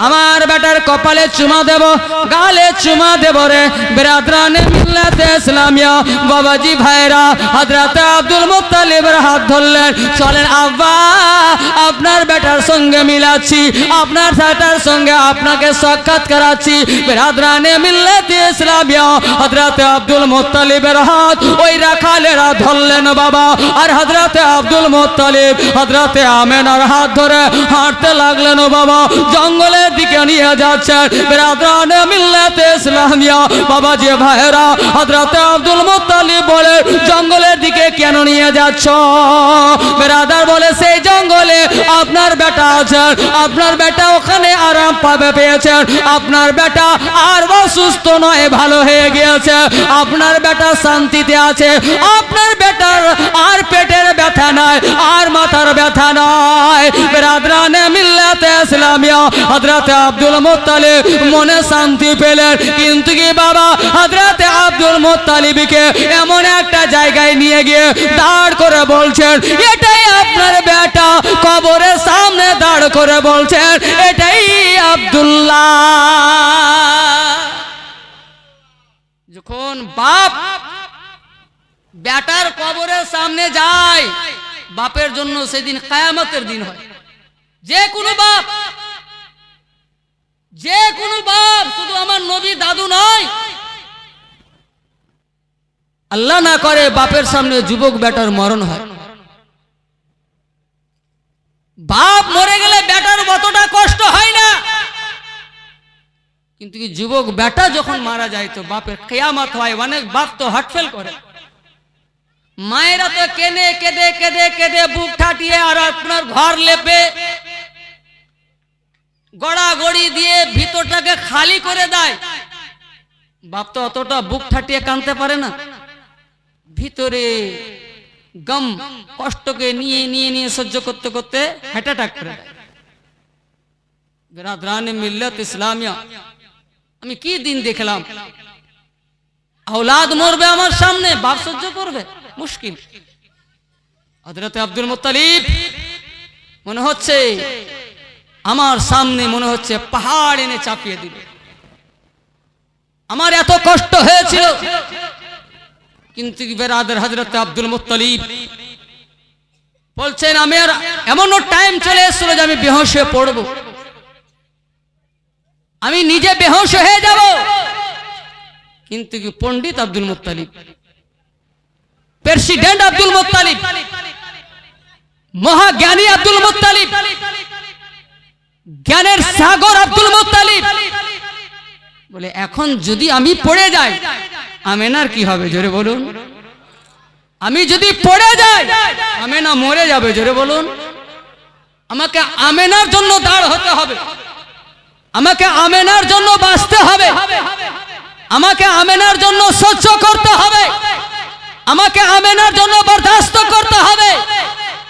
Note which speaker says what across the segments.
Speaker 1: আমার বেটার কপালে চুমা দেব, গালে চুমা দেব রে। বিরাদরানে মিল্লাতে ইসলামিয়া বাবাজি ভাইরা হযরত আব্দুল মুত্তালিবের হাত ধরলেন। চলেন আব্বা, আপনার বেটার সঙ্গে মিলাচ্ছি, আপনার বেটার সঙ্গে আপনাকে সাক্ষাৎ করাচ্ছি। বিরাদরানে মিল্লাতে ইসলামিয়া হযরত আব্দুল মুত্তালিবের হাত ওই রাখালেরা ধরলেন বাবা। আর হযরত আব্দুল মুত্তালিব হযরত আমেনার হাত ধরে হাঁটতে লাগলেন বাবা। জঙ্গলের দিকে নিয়ে যাচ্ছেন। বিরাদরানে মিল্লাতে ইসলামিয়া বাবাজি ভাইরা হযরত আব্দুল মুত্তালিব বলে, জঙ্গলের দিকে কেন নিয়ে যাচ্ছ? বিরাদার বলে, সেই জঙ্গলে আপনার বেটা আছেন, আপনার বেটা ওখানে আরাম পাবে পেয়েছেন। আপনার বেটা আর অসুস্থ নয়, ভালো হয়ে গিয়েছে। আপনার বেটা শান্তিতে আছে। আপনার বেটার আর পেটের ব্যথা নাই, আর মাথার ব্যথা নাই। বিরাদরানে মিল্লাতে ইসলামিয়া হযরত আব্দুল মুত্তালিব মনে শান্তি পেলেন। কিন্তু কি বাবা, হযরত আব্দুল মুত্তালিবকে এমন একটা জায়গায় নিয়ে গিয়ে দাঁড় করে বলছেন, এটাই আপনার বেটা। কবরের সামনে দাঁড় করে বলছেন, এটাই আব্দুল্লাহ। যখন বাপ বেটার কবরের সামনে যায়, বাপের জন্য সেদিন কিয়ামতের দিন হয়। যে কোনো বাপ, যে কোনো বাপ, শুধু আমার নবী দাদু নয়, আল্লাহ না করে বাপের সামনে যুবক বেটার মরণ হয়। বাপ মরে গেলে বেটার অতটা কষ্ট হয় না, কিন্তু কি যুবক বেটা যখন মারা যায় তো বাপের কিয়ামত হয়। অনেক বাপ তো হার্টফেল করে, মায়েরা তো কেঁদে কেঁদে কেঁদে কেঁদে বুক ঠাটিয়ে আর আপনার ঘর লেপে গড়াগড়ি দিয়ে ভিতরটাকে খালি করে দেয়। বাপ তো অতটা বুক ঠাটিয়ে কাঁদতে পারে না, ভিতরে গম কষ্টকে নিয়ে নিয়ে নিয়ে সহ্য করতে করতে হার্ট অ্যাটাক করে দেয়। বিরাদরানে মিল্লাত ইসলামিয়া, আমি কি দিন দেখলাম, আওলাদ মরবে আমার সামনে, বাপ সহ্য করবে, মুশকিল। হযরত আব্দুল মুত্তালিব মনে হচ্ছে আমার সামনে মনে হচ্ছে পাহাড় এনে চাপিয়ে দিবে। আমার এত কষ্ট হয়েছিল, কিন্তু বিরাদর হযরত আব্দুল মুত্তালিব বলছেন, আমি আর এমনও টাইম চলে এসেছিল যে আমি বেহুশ হয়ে পড়ব, আমি নিজে বেহুশ হয়ে যাব। কিন্তু কি পণ্ডিত আব্দুল মুত্তালিব, প্রেসিডেন্ট আব্দুল মুত্তালিব, মহাজ্ঞানী আব্দুল মুত্তালিব, জ্ঞানের সাগর আব্দুল মুত্তালিব বলে, এখন যদি আমি পড়ে যাই আমেনার কি হবে? জোরে বলুন। আমি যদি পড়ে যাই আমেনা মরে যাবে, জোরে বলুন। আমাকে আমেনার জন্য দাঁড় হতে হবে, আমাকে আমেনার জন্য বাঁচতে হবে, আমাকে আমেনার জন্য সহ্য করতে হবে, আমাকে আমেনার জন্য বরদাস্ত করতে হবে।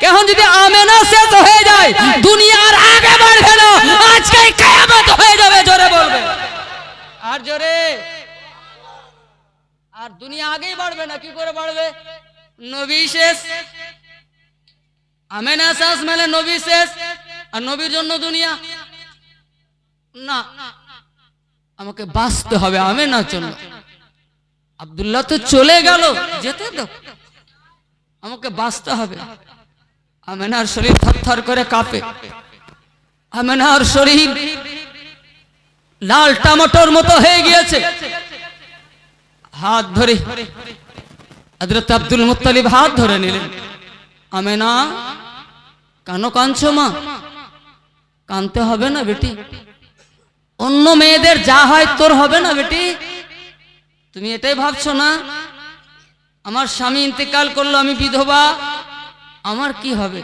Speaker 1: এখন যদি আমেনা শেষ হয়ে যায় দুনিয়া আর আগে বাড়বে না, আজকেই কিয়ামত হয়ে যাবে, জোরে বলবে। আর জোরে, আর দুনিয়া আগেই বাড়বে না, কি করে বাড়বে? নবী শেষ, আমেনা শেষ মানে নবী শেষ, আর নবীর জন্য দুনিয়া না। আমাকে বাঁচতে হবে আমেনার জন্য। আব্দুল্লাহ তো চলে গেল, যেতে দাও, আমাকে বাঁচতে হবে। আমেনার শরীর থরথর করে কাঁপে, আমেনার শরীর লাল টমেটোর মতো হয়ে গিয়েছে। হাত ধরে হযরত আব্দুল মুত্তালিব হাত ধরে নিলেন। আমেনা, কেন কাঁদছো মা? কাঁদতে হবে না বেটি, অন্য মেয়েদের যা হয় তোর হবে না বেটি। তুমি এটাই ভাবছো না আমার স্বামী ইন্তেকাল করলো, আমি বিধবা, আমার কি হবে?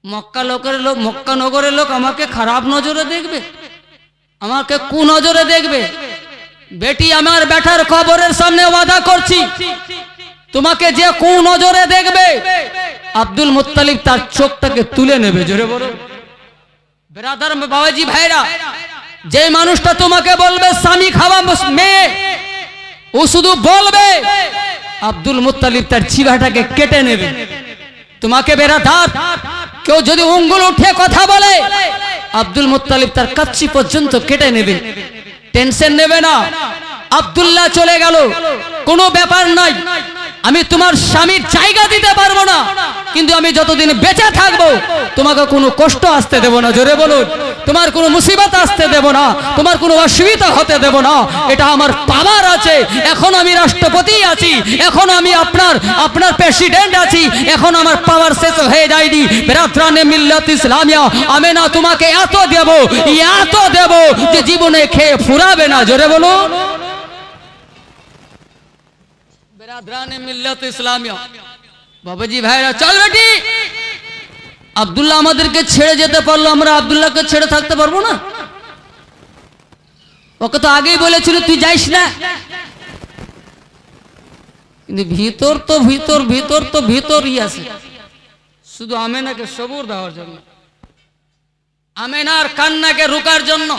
Speaker 1: মক্কা নগরের লোক আমাকে খারাপ নজরে দেখবে, আমাকে কুনজরে দেখবে। বেটি, আমার বেটার কবরের সামনে ওয়াদা করছি, তোমাকে যে কুনজরে দেখবে আব্দুল মুত্তালিব তার চোখটাকে তুলে নেবে, জোরে বলো। বিরাদার বাবাজি ভাইরা, যে মানুষটা তোমাকে বলবে স্বামী খাওয়া মেয়ে, ও শুধু বলবে আব্দুল মুত্তালিব তার জিহ্বাটাকে কেটে নেবে। তোমাকে বিরাদার কেউ যদি আঙ্গুল উঠে কথা বলে আব্দুল মুত্তালিব তার কাচ্চি পর্যন্ত কেটে নেবে, টেনশন নেবে না। আব্দুল্লাহ চলে গেল, কোনো ব্যাপার নাই, আমি তোমার স্বামীর জায়গা দিতে পারবো না, কিন্তু আমি যতদিন বেঁচে থাকবো তোমাকে কোনো কষ্ট আসতে দেব না। জোরে বলুন, তোমার কোনো মুসিবত আসতে দেব না, তোমার কোনো অসুবিধা হতে দেব না। এটা আমার পাওয়ার আছে, এখন আমি রাষ্ট্রপতি আছি, এখন আমি আপনার প্রেসিডেন্ট আছি, এখন আমার পাওয়ার শেষ হয়ে যায়নি। বেরাদরানে মিল্লাত ইসলামিয়া, আমি না তোমাকে এত দেব যে জীবনে খেয়ে ফুরাবে না। জোরে বলুন, বেরাদরানে মিল্লাত ইসলামিয়া। বাবাজি ভাইরা, চল বেটি। আব্দুল্লাহ আমাদেরকে ছেড়ে যেতে পারলো, আমরা আব্দুল্লাহকে ছেড়ে থাকতে পারবো না? ওকে তো আগেই বলেছিল তুই যাইস না, কিন্তু ভিতরই আছে, শুধু আমেনাকে সবুর দেওয়ার জন্য, আমেনার কান্নাকে রোকার জন্য।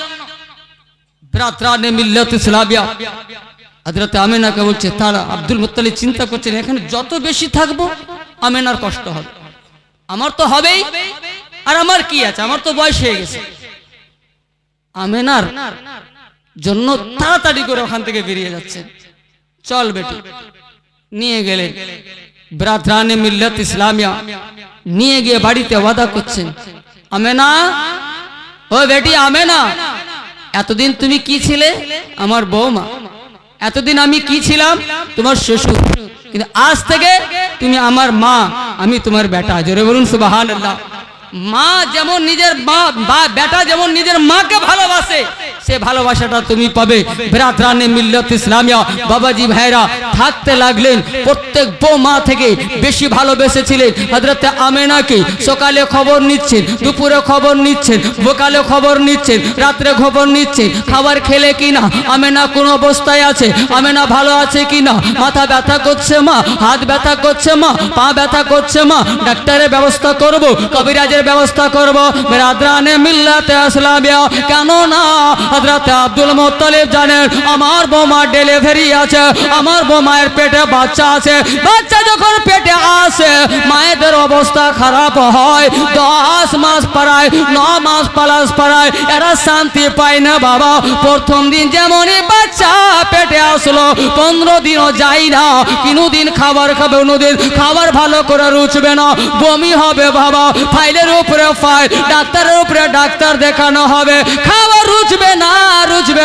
Speaker 1: বেরাদরানে মিল্লাত ইসলামিয়া, হযরত আমেনাকে বলছে তারা আব্দুল মুত্তালিব চিন্তা করছেন এখানে যত বেশি থাকবো আমেনার কষ্ট হবে, আমার তো হবেই, আর আমার কি আছে, আমার তো বয়স হয়ে গেছে। আমেনার জন্য তাড়াতাড়ি করে ওখান থেকে বেরিয়ে যাচ্ছে। চল বেটি, নিয়ে গেলেন বেরাদরানে মিল্লাত ইসলামিয়া, নিয়ে গিয়ে বাড়িতে ওয়াদা করছেন, আমেনা, ও বেটি আমেনা, এতদিন তুমি কি ছিলে? আমার বৌমা। এতদিন আমি কি ছিলাম? তোমার শ্বশুর। কিন্তু আজ থেকে তুমি আমার মা, আমি তোমার বেটা। জোরে বলুন সুবহানাল্লাহ। মা যেমন নিজের মা, বেটা যেমন নিজের মাকে ভালোবাসে, সে ভালোবাসাটা তুমি পাবে। বেরাদরানে মিল্লাত ইসলামিয়া, বাবাজি ভাইরা থাকতে লাগলেন। প্রত্যেক বৌমা থেকে বেশি ভালোবেসেছিলেন হযরত আমেনাকে। সকালে খবর নিচ্ছেন, দুপুরে খবর নিচ্ছেন, সকালে খবর নিচ্ছেন, রাত্রে খবর নিচ্ছেন, খাবার খেলে কিনা, আমেনা কোন অবস্থায় আছে, আমেনা ভালো আছে কিনা, মাথা ব্যথা করছে মা, হাত ব্যথা করছে মা, পা ব্যথা করছে মা, ডাক্তারের ব্যবস্থা করব, কবিরাজের ব্যবস্থা করব। বেরাদরানে মিল্লাত ইসলামিয়া, কেন না হযরত আব্দুল মুত্তালিব জানেন আমার বৌমার ডেলিভারি আছে, আমার বৌমায়ের পেটে বাচ্চা আছে। বাচ্চা যখন পেটে আসে মায়েদের অবস্থা খারাপ হয়, 10 মাস পারায় 9 মাস প্লাস পারায় এরা শান্তি পায় না বাবা। প্রথম দিন যেমনই বাচ্চা পেটে আসলো 15 দিনও যায় না, কোনদিন খাবার খাবে, কোনদিন খাবার ভালো করে রুচবে না, বমি হবে বাবা, ফাইলের উপরে ফাইল, ডাক্তারের উপরে ডাক্তার দেখানো হবে, খাবার রুচবে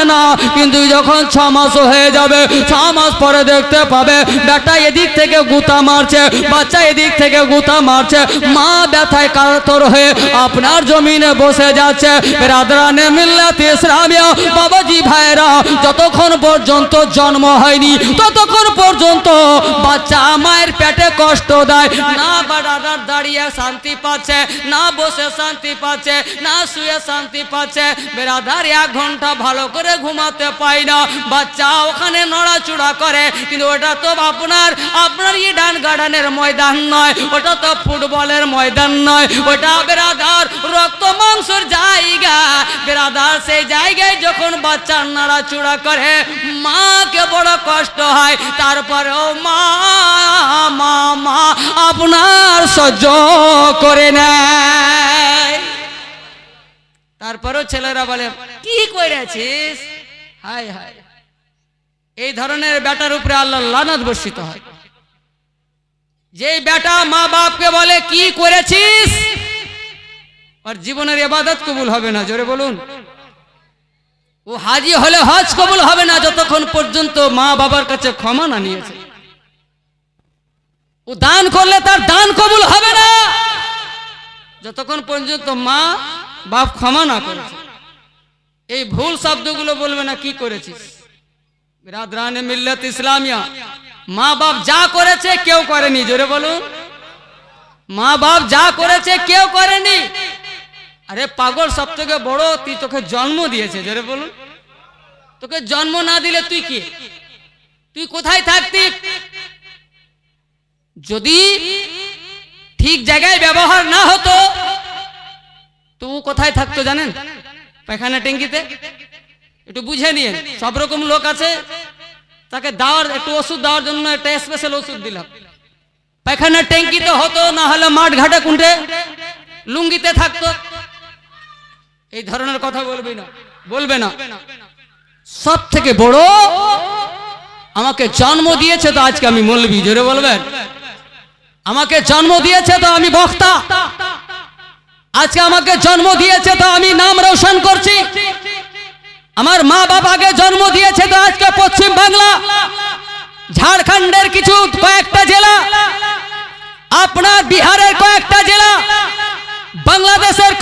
Speaker 1: না। কিন্তু যখন 6 মাস হয়ে যাবে, 6 মাস পরে দেখতে পাবে বেটা এদিক থেকে গুতা মারছে, বাচ্চা এদিক থেকে গুতা মারছে, মা ব্যথায় কাতর হয়ে আপনার জমিনে বসে যাচ্ছে। বেরাদরানে মিল্লাত ইসলামিয়া, বাবাজি ভাইরা, যতক্ষণ পর্যন্ত জন্ম হয়নি ততক্ষণ পর্যন্ত বাচ্চা মায়ের পেটে কষ্ট দেয় না। বাড়াদার দাঁড়িয়ে শান্তি পাচ্ছে না, বসে শান্তি পাচ্ছে না, শুয়ে শান্তি পাচ্ছে। বেরাদার 1 ঘন্টা ভালো করে ঘুমাতে পায় না, বাচ্চা ওখানে নড়াচড়া করে, কিন্তু ওটা তো আপনার ইডান গার্ডেনের ময়দান নয়, ওটা তো ফুটবলের ময়দান নয়, ওটা বেরাদার রক্ত মাংসের জায়গা। বেরাদার সেই জায়গায় যখন বাচ্চা নড়াচড়া করে মাকে বড় কষ্ট হয়, তারপরেও মা আপনার সহ্য করে নেয়। তারপরেও ছেলেরা বলে কি করেছিস, হায় হায়। এই ধরনের বেটার উপরে আল্লাহ লানত বর্ষিত হয়। যে বেটা মা বাপকে বলে কি করেছিস, আর জীবনের ইবাদত কবুল হবে না। জোরে বলুন, ও হাজি হলে হজ কবুল হবে না যতক্ষণ পর্যন্ত মা বাবার কাছে ক্ষমা না নিয়েছে। ও দান করলে তার দান কবুল হবে না যতক্ষণ পর্যন্ত মা বাপ ক্ষমা না করেছে। এই ভুল শব্দগুলো বলবে না কি করেছিস। বেরাদরানে মিল্লাত ইসলামিয়া, মা বাপ যা করেছে কেউ করেনি। জোরে বলুন, মা বাপ যা করেছে কেউ করেনি। আরে পাগল, সব থেকে বড় তুই, তোকে জন্ম দিয়েছে। জোরে বলুন, তোকে জন্ম না দিলে তুই কি, তুই কোথায় থাকতি? যদি ঠিক জায়গায় ব্যবহার না হতো তো কোথায় থাকতো জানেন? পায়খানা ট্যাঙ্কিতে। একটু বুঝে নিয়ে, সব রকম লোক আছে, তাকে একটু ওষুধ দেওয়ার জন্য একটা স্পেশাল ওষুধ দিলাম। পায়খানা ট্যাঙ্কিতে হতো, না হলে মাঠ ঘাটে কুঁটে লুঙ্গিতে থাকতো। এই ধরনের কথা বলবে না। সব থেকে বড় আমাকে জন্ম দিয়েছে তো আজকে আমি মৌলবি, জোরে বলবেন। আমাকে জন্ম দিয়েছে তো আমি বক্তা, আজকে আমাকে জন্ম দিয়েছে তো আমি নাম রোশন করছি। আমার মা বাবাকে জন্ম দিয়েছে তো আজকে পশ্চিম বাংলা, ঝাড়খণ্ডের কিছু কয়েকটা জেলা, আপনার বিহারের কয়েকটা জেলা, বাংলাদেশের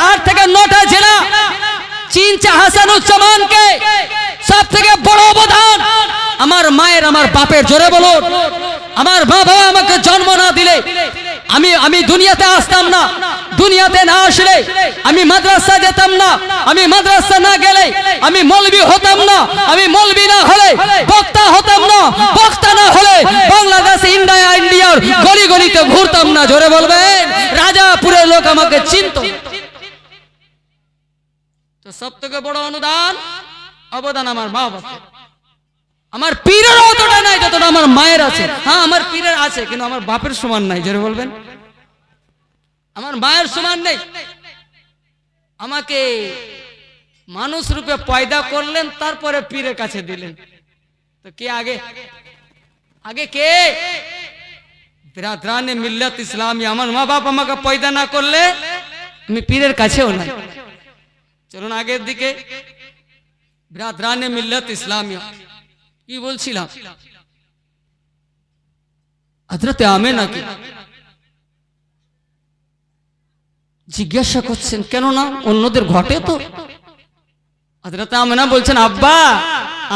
Speaker 1: 8 থেকে 9টা জেলা চিনছে হাসানুজ্জামানকে। সব থেকে বড় অবদান আমার মায়ের, আমার বাপের, জোরে বলুন। আমার মা বাবা আমাকে জন্ম না দিলে আমি দুনিয়াতে আসতাম না। দুনিয়াতে না আসলে আমি মাদ্রাসা যেতাম না। আমি মাদ্রাসা না গেলে আমি মৌলবি হতাম না। আমি মৌলবি না হলে বক্তা হতাম না। বক্তা না হলে বাংলাদেশ ইন্ডিয়ার গলি গলিতে ঘুরতাম না, জোরে বলবেন। রাজাপুরের লোক আমাকে চিনত। তো সব থেকে বড় অবদান আমার মা বাবা। আমার পীরের অতটা নাই যতটা আমার মায়ের আছে। হ্যাঁ, আমার পীরের আছে, কিন্তু আমার বাপের সমান নাই, জোরে বলবেন। আমার মায়ের সমান নেই। আমাকে মানুষ রূপে পয়দা করলেন, তারপরে পীরের কাছে দিলেন। তো কে আগে কে? বিরাদরানে মিল্লাত ইসলামী। আমার মা বাপ আমাকে পয়দা না করলে আমি পীরের কাছেও নাই। চলুন আগের দিকে। বিরাদরানে মিল্লাত ইসলামী কি বলছিলাম? হযরতে আমেনা কি জিজ্ঞাসা করছেন, কেন না অন্যদের ঘটে তো? হযরতে আমেনা বলছেন, আব্বা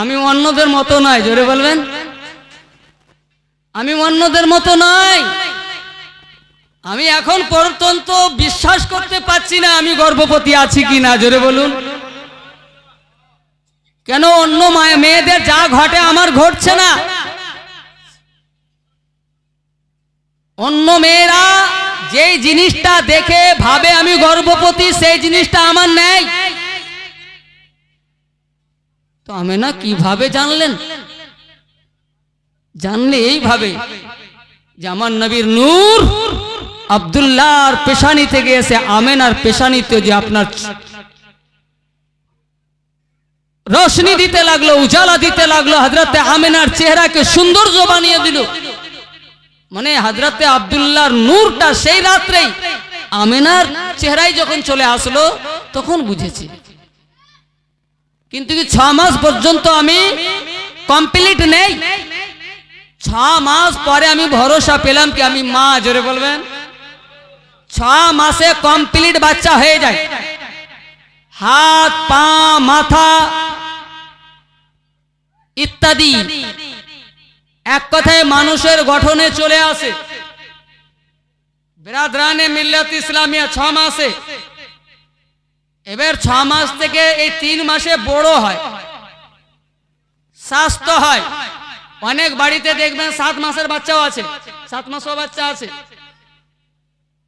Speaker 1: আমি অন্যদের মতো নয়, জোরে বলবেন। আমি অন্যদের মতো নয়। আমি এখন পর্যন্ত বিশ্বাস করতে পারছি না আমি গর্ভবতী আছি কিনা, জোরে বলুন। কেন অন্য মেয়েদের যা ঘটে আমার ঘটছে না? অন্য মেয়েরা যেই জিনিসটা দেখে ভাবে আমি গর্ভবতী, সেই জিনিসটা আমার নেই। তো আমেনা কিভাবে জানলেন? জানলে এইভাবে যে আমার নবীর নূর আব্দুল্লাহর পেশানি থেকে এসে আমেনার পেশানিতে যে আপনার রোশনি দিতে লাগলো, উজালা দিতে লাগলো, হযরতে আমেনার চেহারাকে সৌন্দর্য বানিয়ে দিল। মানে হযরতে আব্দুল্লাহর নূরটা সেই রাত্রেই আমেনার চেহারায় যখন চলে আসলো তখন বুঝেছি। কিন্তু 6 মাস পর্যন্ত আমি কমপ্লিট নেই। 6 মাস পরে আমি ভরসা পেলাম কি আমি মা, জোরে বলবেন। 6 মাসে কমপ্লিট বাচ্চা হয়ে যায়। হাত, পা, মাথা ইত্যাদি এক কথায় মানুষের গঠনে চলে আসে। বিরাদরানে মিল্লাত ইসলামিয়া 6 মাসে। এবার 6 মাস থেকে এই 3 মাসে বড় হয়, স্বাস্থ্য হয়। অনেক বাড়িতে দেখবেন 7 মাসের বাচ্চাও আছে, 7 মাসও বাচ্চা আছে।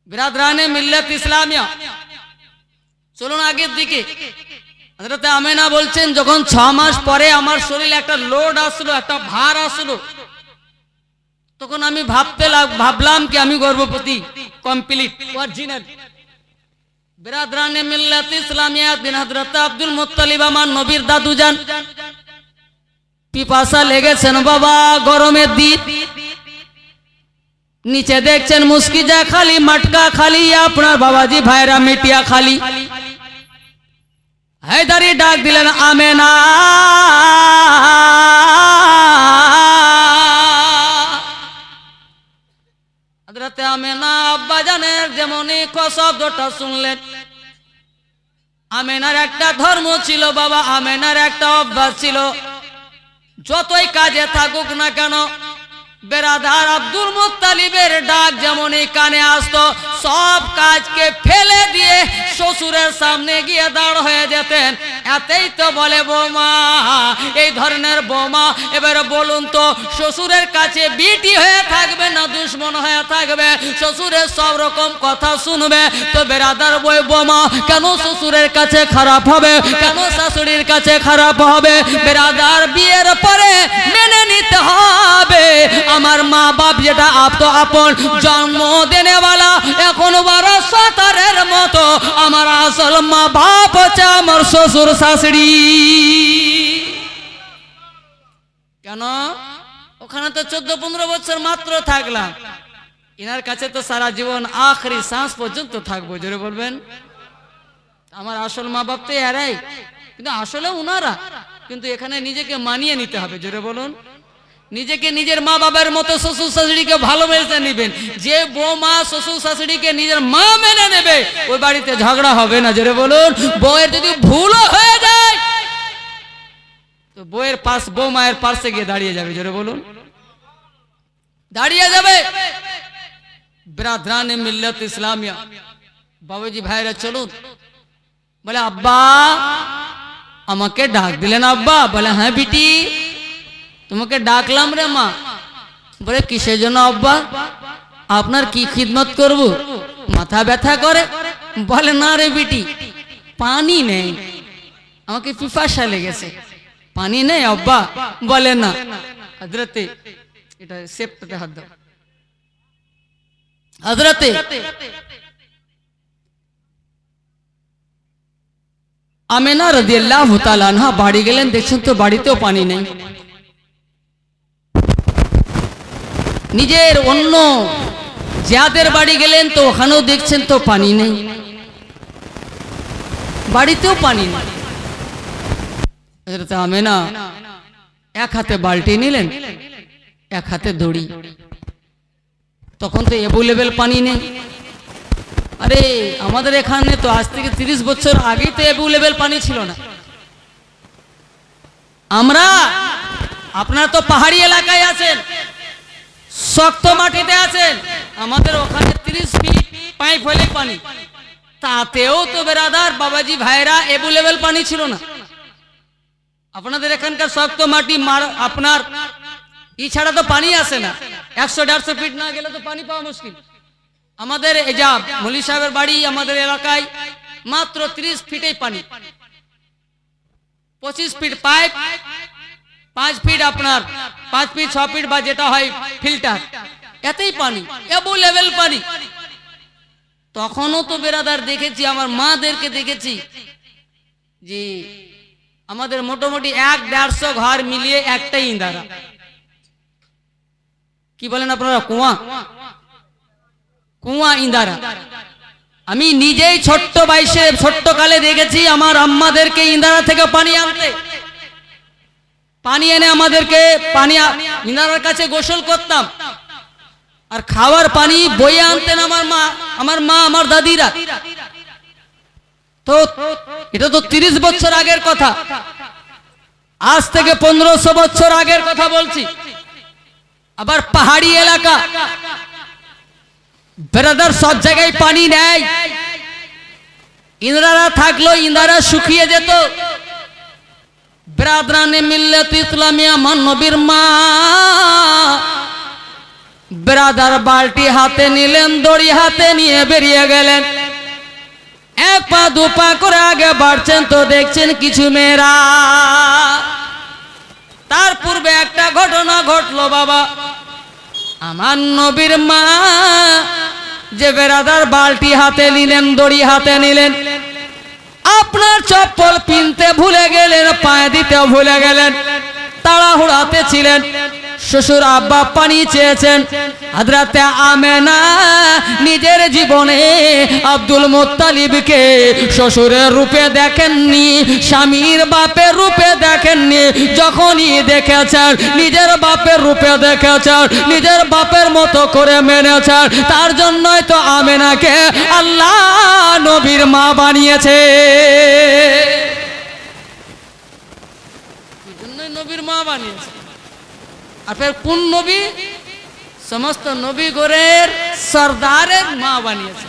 Speaker 1: বিরাদরানে মিল্লাত ইসলামিয়া। চলুন আগের দিকে। হযরতে আমেনা বলছেন, যখন 6 মাস পরে আমার শরীরে একটা লোড আসলো, একটা ভার আসলো, তখন আমি ভাবলাম কি আমি গর্ভবতী, কমপ্লিট, অরিজিনাল। বিরাদরানে মিল্লাত ইসলামিয়া দিন হযরত আব্দুল মুত্তালিব আমার নবীর দাদু যান। পিপাসা লেগেছেন বাবা, গরমের দিন। নিচে দেখছেন মুস্কিজা খালি, মটকা খালি, আপনার বাবাজি ভাইরা মিটিয়া খালি। হায়দারি ডাক দিলেন, আমেনা। হযরতে আমেনা আব্বা জানের যেমনই শব্দটা শুনলেন। আমেনার একটা ধর্ম ছিল বাবা, আমেনার একটা অভ্যাস ছিল, যতই কাজে থাকুক না কেন বেরাদার আব্দুল মুত্তালিবের ডাক যেমনই কানে আসতো, সব কাজকে ফেলে দিয়ে শ্বশুরের সামনে গিয়ে দাঁড় হয়ে যেতেন। এতেই তো বলে বৌমা, এই ধরনের বৌমা। এবারে বলুন তো, শ্বশুরের কাছে বিটি হয়ে থাকবে না দুশ্মন হয়ে থাকবে? শ্বশুরের সব রকম কথা শুনবে, তো বেরাদার বই বৌমা কেন শ্বশুরের কাছে খারাপ হবে, কেন শাশুড়ির কাছে খারাপ হবে? বেরাদার বিয়ের পরে মেনে নিতে হবে আমার মা বাপ যেটা আপন জন্ম দেনেওয়ালা, এখন 12-17 মতো আমার আসল মা বাপ হচ্ছে আমার শ্বশুর শাশুড়ি। কেন? ওখানে তো 14-15 বছর মাত্র থাকলাম, এনার কাছে তো সারা জীবন আখরি শ্বাস পর্যন্ত থাকবো। জোরে বলবেন। আমার আসল মা বাপ তো এরাই, কিন্তু আসলে উনারা, কিন্তু এখানে নিজেকে মানিয়ে নিতে হবে। জোরে বলুন। নিজেকে নিজের মা বাবার মতো শ্বশুর শাশুড়িকে ভালোবেসে নেবেন। যে বৌমা শ্বশুর শাশুড়িকে নিজের মা মেনে নেবে, ওই বাড়িতে ঝগড়া হবে না। জোরে বলুন। বউয়ের যদি ভুলও হয়ে যায়, তো বউয়ের পাশ বৌমায়ের পাশে গিয়ে দাঁড়িয়ে যাবে। জোরে বলুন। দাঁড়িয়ে যাবে। বিরাদরানে মিল্লাত ইসলামিয়া, বাবুজি ভাইরা চলুন। বলে আব্বা আমাকে ডাক দিলেন? আব্বা বলে হ্যাঁ বিটি তোমাকে ডাকলাম রে মা। বলে কিসের জন্য আব্বা? আপনার কি খিদমত করব? মাথা ব্যথা করে? বলে না রে বিটি, পানি নেই, আমাকে পিপাসা লেগেছে। পানি নেই আব্বা? বলে না। হযরতে এটা সেফটাতে হাত দাও। হযরতে আমেনা রাদিয়াল্লাহু তাআলা আনহা বাড়ি গেলেন, দেখছেন তো বাড়িতেও পানি নেই। নিজের অন্য যাদের বাড়ি গেলেন, তো ওখানেও দেখছেন তো পানি নেই, বাড়িতেও পানি নেই। হযরত আমেনা এক হাতে বালতি নিলেন, এক হাতে দড়ি। তখন তো অ্যাভেলেবল পানি নেই। আরে আমাদের এখানে তো আজ থেকে 30 বছর আগেই তো অ্যাভেলেবল পানি ছিল না। আপনারা তো পাহাড়ি এলাকায় আছেন, শক্ত মাটিতে আছেন, আমাদের ওখানে 30 ফিট পাইপ হলে পানি, তাতেও তো বেরাদার বাবাজি ভাইরা অ্যাভেলেবল পানি ছিল না। আপনাদের এখানকার শক্ত মাটি আপনার ছাড়া তো পানি আসে না, 100-150 ফিট না গেলে তো পানি পাওয়া মুশকিল। আমাদের এই যা মৌলী সাহেবের বাড়ি, আমাদের এলাকায় মাত্র 30 ফিটেই পানি, 25 ফিট পাইপ, 5 ফিট আপনার 5 ফিট 6 ফিট বা যেটা হয় ফিল্টার, এতেই পানি, অ্যাভেলেবল পানি। তখনও তো বেরাদার দেখেছি, আমার মাদেরকে দেখেছি যে আমাদের মোটামুটি 100-150 ঘর মিলিয়ে একটাই ইন্দারা। কি বলেন আপনারা? কুয়া ইন্দারা। আমি নিজেই ছোট্ট বয়সে ছোট্ট কালে দেখেছি আমার আম্মাদেরকে ইন্দারা থেকে পানি আনতে, পানি এনে আমাদেরকে ইন্দারার কাছে গোসল করতাম, আর খাওয়ার পানি বয়ে আনতেন আমার মা আমার দাদিরা। তো এটা তো 30 বছর আগের কথা, আজ থেকে 1500 বছর আগের কথা বলছি। আবার পাহাড়ি এলাকা ব্রাদার, সব জায়গায় পানি নেই। ইন্দারা থাকলো, ইন্দারা শুকিয়ে যেত। ব্রাদরানে মিল্লাত ইসলামিয়া, আমার নবীর মা ব্রাদার বালতি হাতে নিলেন, দড়ি হাতে নিয়ে বেরিয়ে গেলেন। 1 পা 2 পা করে আগে বাড়ছেন, তো দেখছেন কিছু মেয়েরা। তার পূর্বে একটা ঘটনা ঘটলো বাবা। আমার নবীর মা যে বেরাদার বালতি হাতে নিলেন, দড়ি হাতে নিলেন, আপনার চপ্পল পিনতে ভুলে গেলেন, পায়ে দিতে ভুলে গেলেন, তাড়াহুড়াতে ছিলেন। শ্বশুর আব্বা পানি চেয়েছেন। হযরতে আমেনা নিজের জীবনে আব্দুল মুত্তালিবকে শ্বশুরের রূপে দেখেননি, স্বামীর বাপের রূপে দেখেননি। যখনই দেখেছেন নিজের বাপের রূপে দেখেছেন, নিজের বাপের মতো করে মেনেছেন। তার জন্যই তো আমেনাকে আল্লাহ নবীর মা বানিয়েছে। নবীর মা বানিয়েছে। আর ফের কোন নবী? সমস্ত নবী গোরের সরদারের মা বানিয়েছে।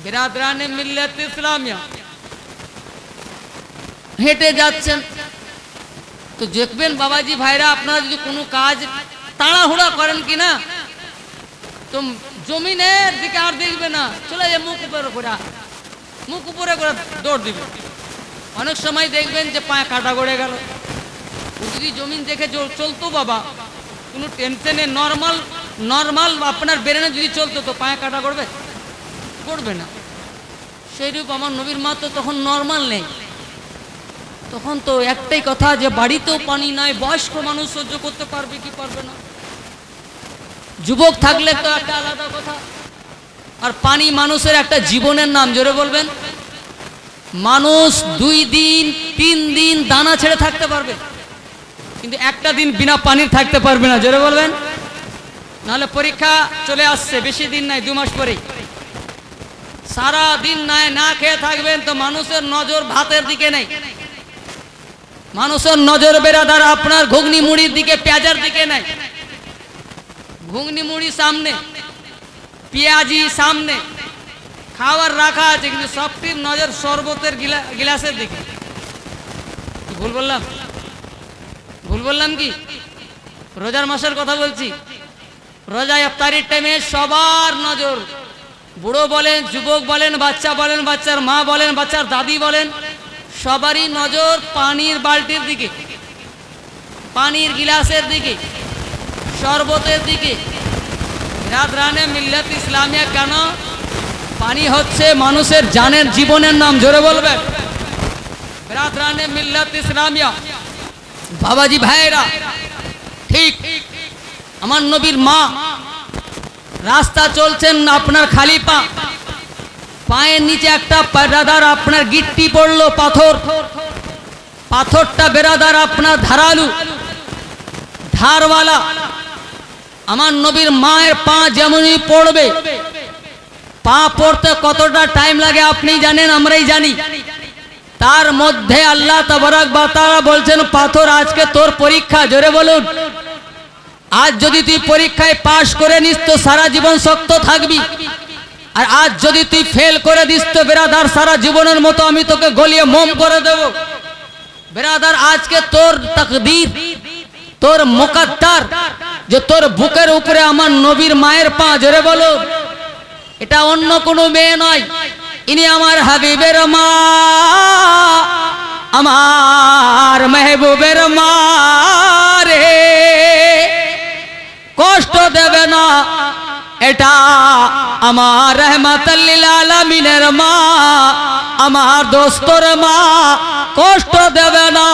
Speaker 1: বিরাদরানে মিল্লাত ইসলামিয়া, হেঁটে যাচ্ছেন, তো দেখবেন বাবাজি ভাইরা আপনারা যদি কোনো কাজ তাড়াহুড়া করেন কি না, তো জমিনের দিকে আর দেখবে না, চলে যায় মুখ উপরে করে, মুখ উপরে করে দৌড় দিবে। অনেক সময় দেখবেন যে পায়ে কাটা গড়ে গেল। যদি জমিন দেখে চলতো বাবা, কোনো টেনশনে নর্মাল আপনার ব্রেনে যদি চলতো, তো পায়ে কাটা করবে? করবে না। সেইরূপ আমার নবীর মা তো তখন নর্মাল নেই, তখন তো একটাই কথা যে বাড়িতেও পানি নাই, বয়স্ক মানুষ সহ্য করতে পারবে কি পারবে না? যুবক থাকলে তো একটা আলাদা কথা। আর পানি মানুষের একটা জীবনের নাম, জোরে বলবেন। মানুষ 2 দিন 3 দিন দানা ছেড়ে থাকতে পারবে, কিন্তু একটা দিন বিনা পানির থাকতে পারবে না, জোরে বলবেন। নাহলে পরীক্ষা চলে আসছে, বেশি দিন নাই, 2 মাস পরেই। সারা দিন না খেয়ে থাকবেন, তো মানুষের নজর ভাতের দিকে নেই, মানুষের নজর বেরাদার আপনার ঘুগনি মুড়ির দিকে, পেঁয়াজের দিকে নেই। ঘুগনি মুড়ি সামনে, পেঁয়াজি সামনে, খাবার রাখা আছে, কিন্তু সবটির নজর শরবতের গিলাসের দিকে। ভুল বললাম কি? রোজার মাসের কথা বলছি। রোজা ইফতারির টাইমে সবার নজর, বুড়ো বলেন, যুবক বলেন, বাচ্চা বলেন, বাচ্চার মা বলেন, বাচ্চার দাদি বলেন, সবারই নজর পানির বালতির দিকে, পানির গিলাসের দিকে, শরবতের দিকে। বিরাদরানে মিল্লাত ইসলামিয়া কেন? পানি হচ্ছে মানুষের জানের জীবনের নাম, জোরে বলবেন। বিরাদরানে মিল্লাত ইসলামিয়া বাবাজি ভাইরা, ঠিক আমার নবীর মা রাস্তা চলছেন, আপনার খালি পা, পায়ের নিচে একটা বেরাদার আপনার গিট্টি পড়লো, পাথরটা বেরাদার আপনার ধারালু, ধারওয়ালা। আমার নবীর মায়ের পা যেমনই পড়বে, পা পড়তে কতটা টাইম লাগে আপনি জানেন, আমরাই জানি। তার মধ্যে আল্লাহ তাবারক ওয়া তাআলা বলছেন, পাথর আজকে তোর পরীক্ষা, জোরে বলুন। আজ যদি তুই পরীক্ষায় পাশ করে নিস তো সারা জীবন শক্ত থাকবি, আর আজ যদি তুই ফেল করে দিস তো বেরাদার সারা জীবনের মতো আমি তোকে গলিয়ে মোম করে দেব। বেরাদার আজকে তোর তাকদীর, তোর মুকদ্দার, যে তোর বুকের উপরে আমার নবীর মায়ের পা, জোরে বলো। এটা অন্য কোনো মেয়ে নয়, ইনি আমার হাবিবের মা, আমার মেহবুবের মা রে। কষ্ট দেবে না, এটা আমার রহমাতুল লিল আলামিনের মা, আমার দোস্তর মা। কষ্ট দেবে না,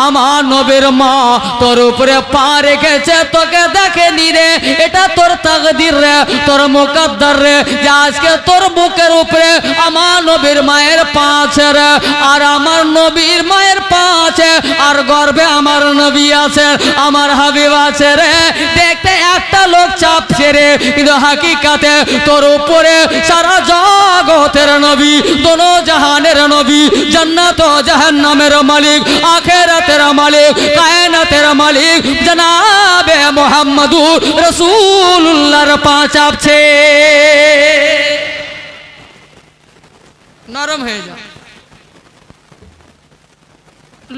Speaker 1: আমার নবীর মা তোর উপরে পা রেখেছে, তোকে দেখেনি রে, এটা তোর তাকদীর রে, তোর মুকদ্দার রে, যে আজকে তোর বুকের উপরে আমার নবীর মায়ের পা আছে রে, আর আমার নবীর মায়ের পা আছে, আর গর্বে আমার নবী আছে, আমার হাবিব আছে রে। দেখতে একটা লোক চাপছে রে, কিন্তু হাকিকাতে তোর উপরে সারা জগতের নবী, দোনো জাহানের নবী, জান্নাত ও জাহান্নামের মালিক, আখিরাতের মালিক, কায়নাতের মালিক জনাবে মুহাম্মদুর রাসূলুল্লাহর পা চাপছে। নরম হয়ে যা,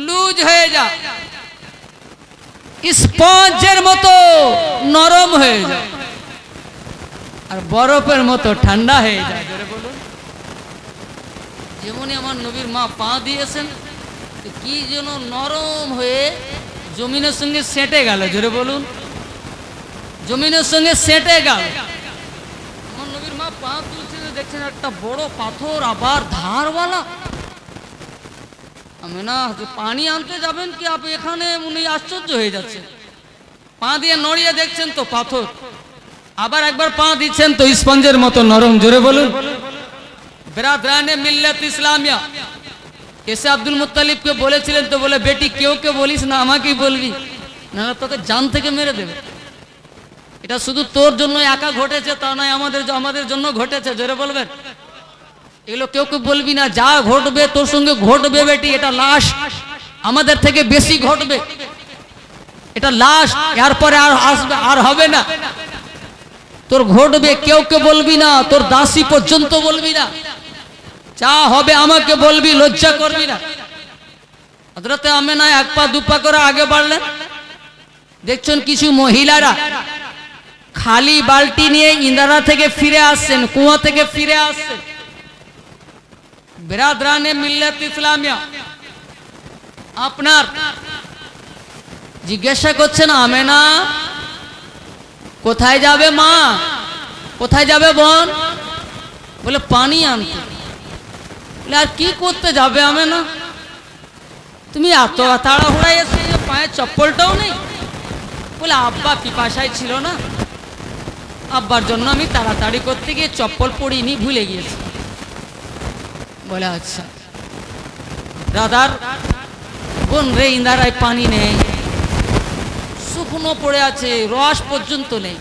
Speaker 1: লুজ হয়ে যা, স্পঞ্জের মতো নরম হয়ে যা, আর বরফের মতো ঠান্ডা হয়ে যায়, জোরে বলুন। যেমনই আমার নবীর মা পা দিয়েছেন, কি যেন নরম হয়ে জমিনের সঙ্গে সেটে গেল, জোরে বলুন। জমিনের সঙ্গে সেটে গেল। আমার নবীর মা পা তুলছে, দেখছেন একটা বড় পাথর, আবার ধারওয়ালা। আমি না পানি আনতে যাবেন কি আপনি এখানে, উনি আশ্চর্য হয়ে যাচ্ছেন। পা দিয়ে নড়িয়ে দেখছেন তো পাথর, আবার একবার পা দিচ্ছেন তো স্পঞ্জের মতো নরম, জোরে বলুন। বিরাদরানে মিল্লাত ইসলামিয়া এসে আব্দুল মুত্তালিবকে বলেছিলেন, তো বলে বেটি কেউ কে বলিস না, আমাকেই বলবি, না তোকে জান থেকে মেরে দেবে। এটা শুধু তোর জন্য একা ঘটেছে তা নয়, আমাদের জন্য ঘটেছে, জোরে বলবেন। এগুলো কেউ কেউ বলবি না, যা ঘটবে তোর সঙ্গে ঘটবে বেটি, এটা লাশ, আমাদের থেকে বেশি ঘটবে, এটা লাশ, এরপরে আর আসবে, আর হবে না, তোর ঘটবে। কেউ কে বলবি না, তোর দাসী পর্যন্ত বলবি না, যা হবে আমাকে বলবি, লজ্জা করবি না। হযরতে আমেনা এক পা দু পা করে আগে বাড়লেন। দেখছেন কিছু মহিলারা খালি বালতি নিয়ে ইন্দারা থেকে ফিরে আসছেন, কুয়া থেকে ফিরে আসছেন। বিরাদরানে মিল্লাত ইসলামিয়া আপনার জিজ্ঞাসা করছেন, আমেনা কোথায় যাবে মা, কোথায় যাবে বোন? বলে পানি আনতে। বলে আর কি করতে যাবে আমেনা? তুমি এত তাড়াহুড়ায় এসে পায়ে চপ্পলটাও নেই? বলে আব্বা পিপাসায় ছিল না, আব্বার জন্য আমি তাড়াতাড়ি করতে গিয়ে চপ্পল পরিনি, ভুলে গিয়েছি। বলে আচ্ছা। দাদার বোন রে, ইন্দারায় পানি নেই, শুকনো পড়ে আছে, রস পর্যন্ত নেই,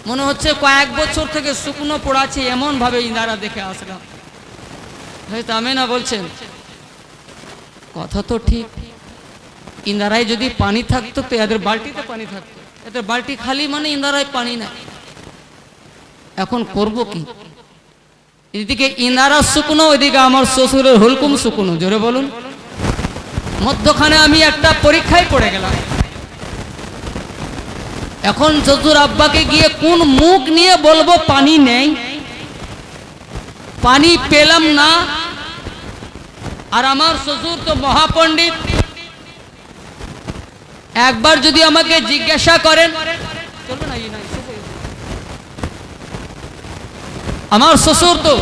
Speaker 1: মনে হচ্ছে কয়েক বছর থেকে শুকনো পড়ে আছে, এমন ভাবে ইন্দারা দেখে আসলাম। হয়তো আমেনা বলছেন, কথা তো ঠিক, ইন্দারায় যদি পানি থাকতো তো এদের বালতিতে পানি থাকতো, এদের বালতি খালি মানে ইন্দারায় পানি নাই। এখন করব কি? এদিকে ইন্দারা শুকনো, ওইদিকে আমার শ্বশুরের হুলকুম শুকনো, জোরে বলুন। মধ্যখানে আমি একটা পরীক্ষায় পড়ে গেলাম। এখন শ্বশুর আব্বাকে গিয়ে কোন মুখ নিয়ে বলবো পানি নেই, পানি পেলাম না। আর আমার শ্বশুর তো মহাপণ্ডিত, একবার যদি আমাকে জিজ্ঞাসা করেন, চলবে না, আমার শ্বশুর তো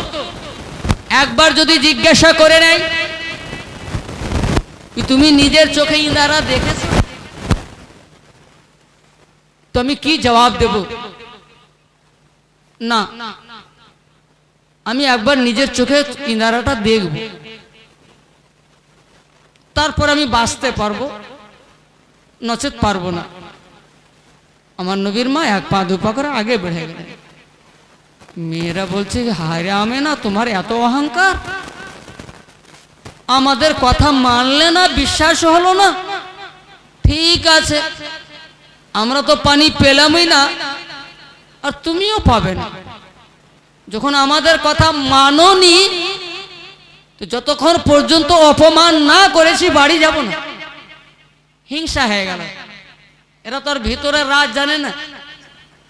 Speaker 1: একবার যদি জিজ্ঞাসা করে নেয়, তুমি নিজের চোখে ইন্দারা দেখেছো, তো আমি কি জবাব দেব? না, আমি একবার নিজের চোখে ইন্দারাটা দেখব, তারপর আমি বাঁচতে পারবো, নচেত পারবো না। আমার নবীর মা এক পা দু পা করে আগে বেড়ে গেলেন। মেয়েরা বলছে, হায় রে আমেনা, তোমার এত অহংকার, আমাদের কথা মানলে না, বিশ্বাস হলো না। ঠিক আছে, আমরা তো পানি পেলামই না, আর তুমিও পাবে না। যখন আমাদের কথা মানোনি, তো যতক্ষণ পর্যন্ত অপমান না করেছি বাড়ি যাব না। হিংসা হয়ে গেল। এরা তো আর ভিতরের রাজ জানে না।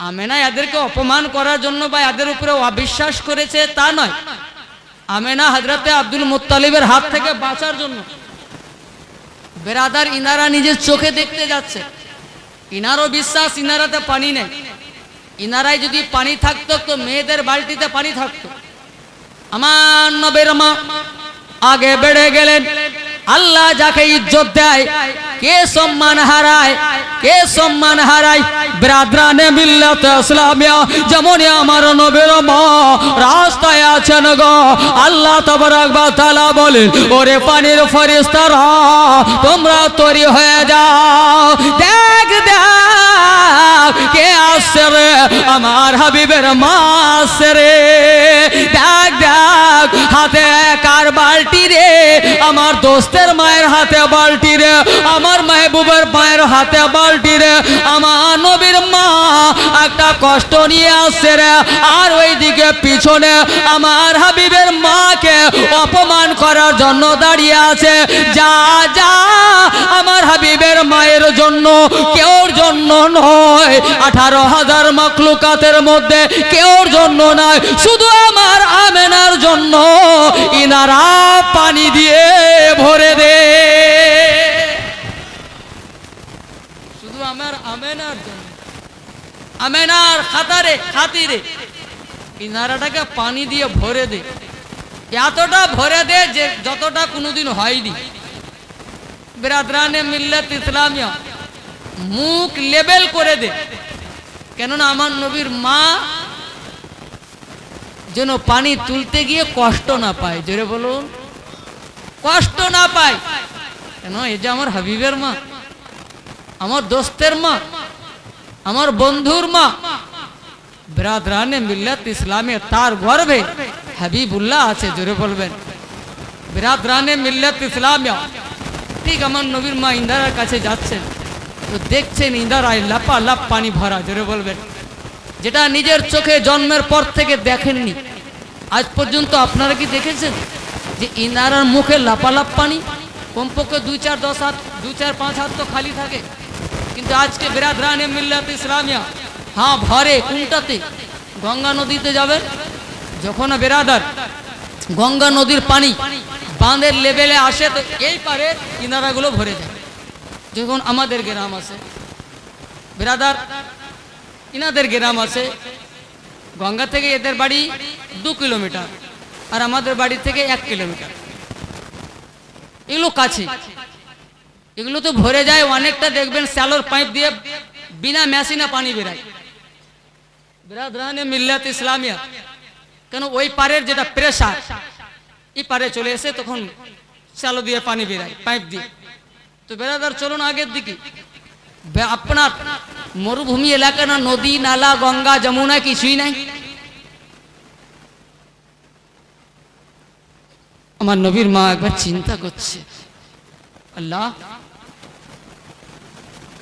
Speaker 1: আমেনা এদেরকে অপমান করার জন্য বা এদের উপরে অবিশ্বাস করেছে তা নয়, আমেনা হযরতে আব্দুল মুত্তালিবের হাত থেকে বাঁচার জন্য। বেরাদার, ইনারা নিজের চোখে দেখতে যাচ্ছে, ইনারও বিশ্বাস ইনারাতে পানি নেই। ইনারায় যদি পানি থাকতো তো মেয়েদের বালতিতে পানি থাকতো। আমার নবীর মা আগে বেড়ে গেলেন। আল্লাহ যাকে ইজ্জত দেয় কে সম্মান হারায়, কে সম্মান হারায়? ব্রাদরানে মিল্লাত ইসলামিয়া, যেমনই আমার নবীর মা রাস্তায় আছেন গো, আল্লাহ তাবারক ওয়া তাআলা বলেন, ওরে পানির ফেরেশতারা তোমরা তৈরি হয়ে যাও। দেখ দেখ কে আসছে রে, আমার হাবিবের মা আসছে রে। দেখ দেখ হাতে কার বালতি রে, আমার দোস্তের মায়ের হাতে বালতি রে, আমার মাহবুবের মায়ের হাতে বালতি রে। আমার নবীর মা একটা কষ্ট নিয়ে আসছে রে, আর ওইদিকে পিছনে আমার হাবিবের মাকে অপমান করার জন্য দাঁড়িয়ে আছে। যা যা আমার হাবিবের মায়ের জন্য, কেউর জন্য নয়, 18,000 মখলুকাতের মধ্যে কেউর জন্য নয়, শুধু আমার আমেনার জন্য ইনারা পানি দিয়ে ভরে দে। শুধু আমার আমেনার জন্য, আমেনার খাতিরে ইনারাটাকে পানি দিয়ে ভরে দে। এতটা ভরে দে যে যতটা কোনোদিন হয়নি। বিরাদরানে মিল্লাত ইসলামিয়া, মুখ লেবেল করে দে, কেননা আমার নবীর মা যেন পানি তুলতে গিয়ে কষ্ট না পায়। জোরে বলুন, কষ্ট না পায়। কেন? এই যে আমার হাবিবের মা, আমার দোস্তের মা, আমার বন্ধুর মা। বিরাদরানে মিল্লাত ইসলামে তার গর্ভে হাবিবুল্লাহ আছে। জোরে বলবেন, বিরাদরানে মিল্লাত ইসলামিয়া। ঠিক আমার নবীর মা ইন্দারার কাছে যাচ্ছেন, তো দেখছেন ইন্দারায় লাপালাপ পানি ভরা। জোরে বলবেন, যেটা নিজের চোখে জন্মের পর থেকে দেখেননি। আজ পর্যন্ত আপনারা কি দেখেছেন যে ইন্দারার মুখে লাপালাপ পানি? কমপক্ষে 2-4-10 হাত 2-4-5 হাত তো খালি থাকে, কিন্তু আজকে বিরাদরানে মিল্লাত ইসলামিয়া হ্যাঁ ভরে কোনটাতে? গঙ্গা নদীতে যাবে, যখন বেরাদার গঙ্গা নদীর পানি বাঁধের লেভেলে আসে তো এই পারে কিনারাগুলো ভরে যায়। যখন আমাদের গ্রাম আছে বেরাদার, ইনাদের গ্রাম আছে, গঙ্গা থেকে এদের বাড়ি 2 কিলোমিটার আর আমাদের বাড়ি থেকে 1 কিলোমিটার, এগুলো কাছে, এগুলো তো ভরে যায় অনেকটা। দেখবেন স্যালোর পাইপ দিয়ে বিনা মেশিনে পানি বেরায়। বিরাদরানে মিল্লাত ইসলামিয়া কেন ওই পারের যেটা প্রেসার এই পারে চলে এসে তখন স্যালো দিয়ে পানি বেরায় পাইপ দিয়ে। তো বেরাদার চলুন আগের দিকে, আপনার মরুভূমি এলাকা না, নদী নালা গঙ্গা যমুনা কিছুই নাই। আমার নবীর মা একবার চিন্তা করছে, আল্লাহ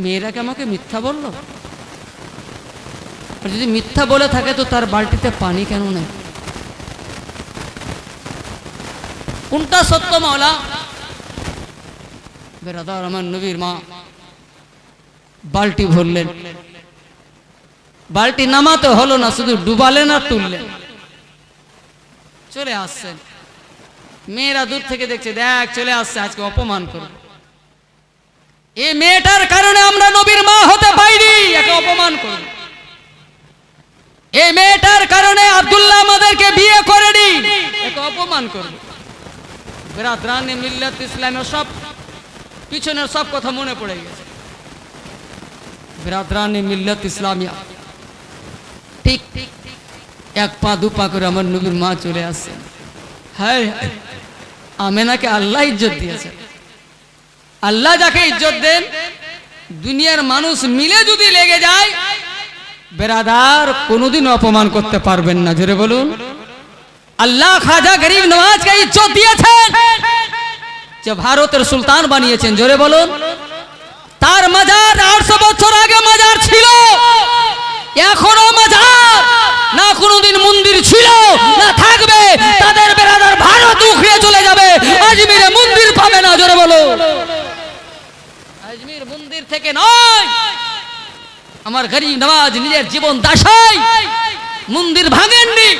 Speaker 1: মেয়েরাকে আমাকে মিথ্যা বললো, আর যদি মিথ্যা বলে থাকে তো তার বালতিতে পানি কেন নেই? কোনটা সত্য মাওলা? বেরাদার আমার নবীর মা বালতি ভরলেন, বালতি নামাতে হলো না, শুধু ডুবালেন আর তুললেন, চলে আসছেন। মেয়েরা দূর থেকে দেখছে, দেখ চলে আসছে, আজকে অপমান করবে। এই মেয়েটার কারণে আমরা নবীর মা হতে পাইনি, একে অপমান করবে। এই মেয়েটার কারণে আব্দুল্লাহ আমাদেরকে বিয়ে করেনি, একে অপমান করবে। বিরাদরানে মিল্লাত ইসলামের সব পিছনের সব কথা মনে পড়ে গেছে। বিরাদরানে মিল্লাত ইসলামিয়া ঠিক 1 পা 2 পা করে আমার নবীর মা চলে আসছে। হ্যাঁ, আমেনাকে আল্লাহ ইজ্জত দিয়েছে। আল্লাহ যাকে ইজ্জত দেন, দুনিয়ার মানুষ মিলে যদি লেগে যায় বেরাদার কোনোদিন অপমান করতে পারবেন না। জোরে বলুন, আল্লাহ খাজা গরিব নওয়াজকে ইজ্জত দিয়েছেন, যে ভারতের সুলতান বানিয়েছেন। জোরে বলুন, তার মাজার 800 বছর আগে মাজার ছিল, এখনো মাজার না, কোনোদিন মন্দির ছিল না থাকবে। তাদের বেরাদার ভারত উখড়ে চলে যাবে, আজমিরে মন্দির পাবে না। জোরে বলো, আজমির মন্দির থেকে নয়। আমার গরিব নওয়াজ নিজের জীবন দাসাই মন্দির ভাঙেননি,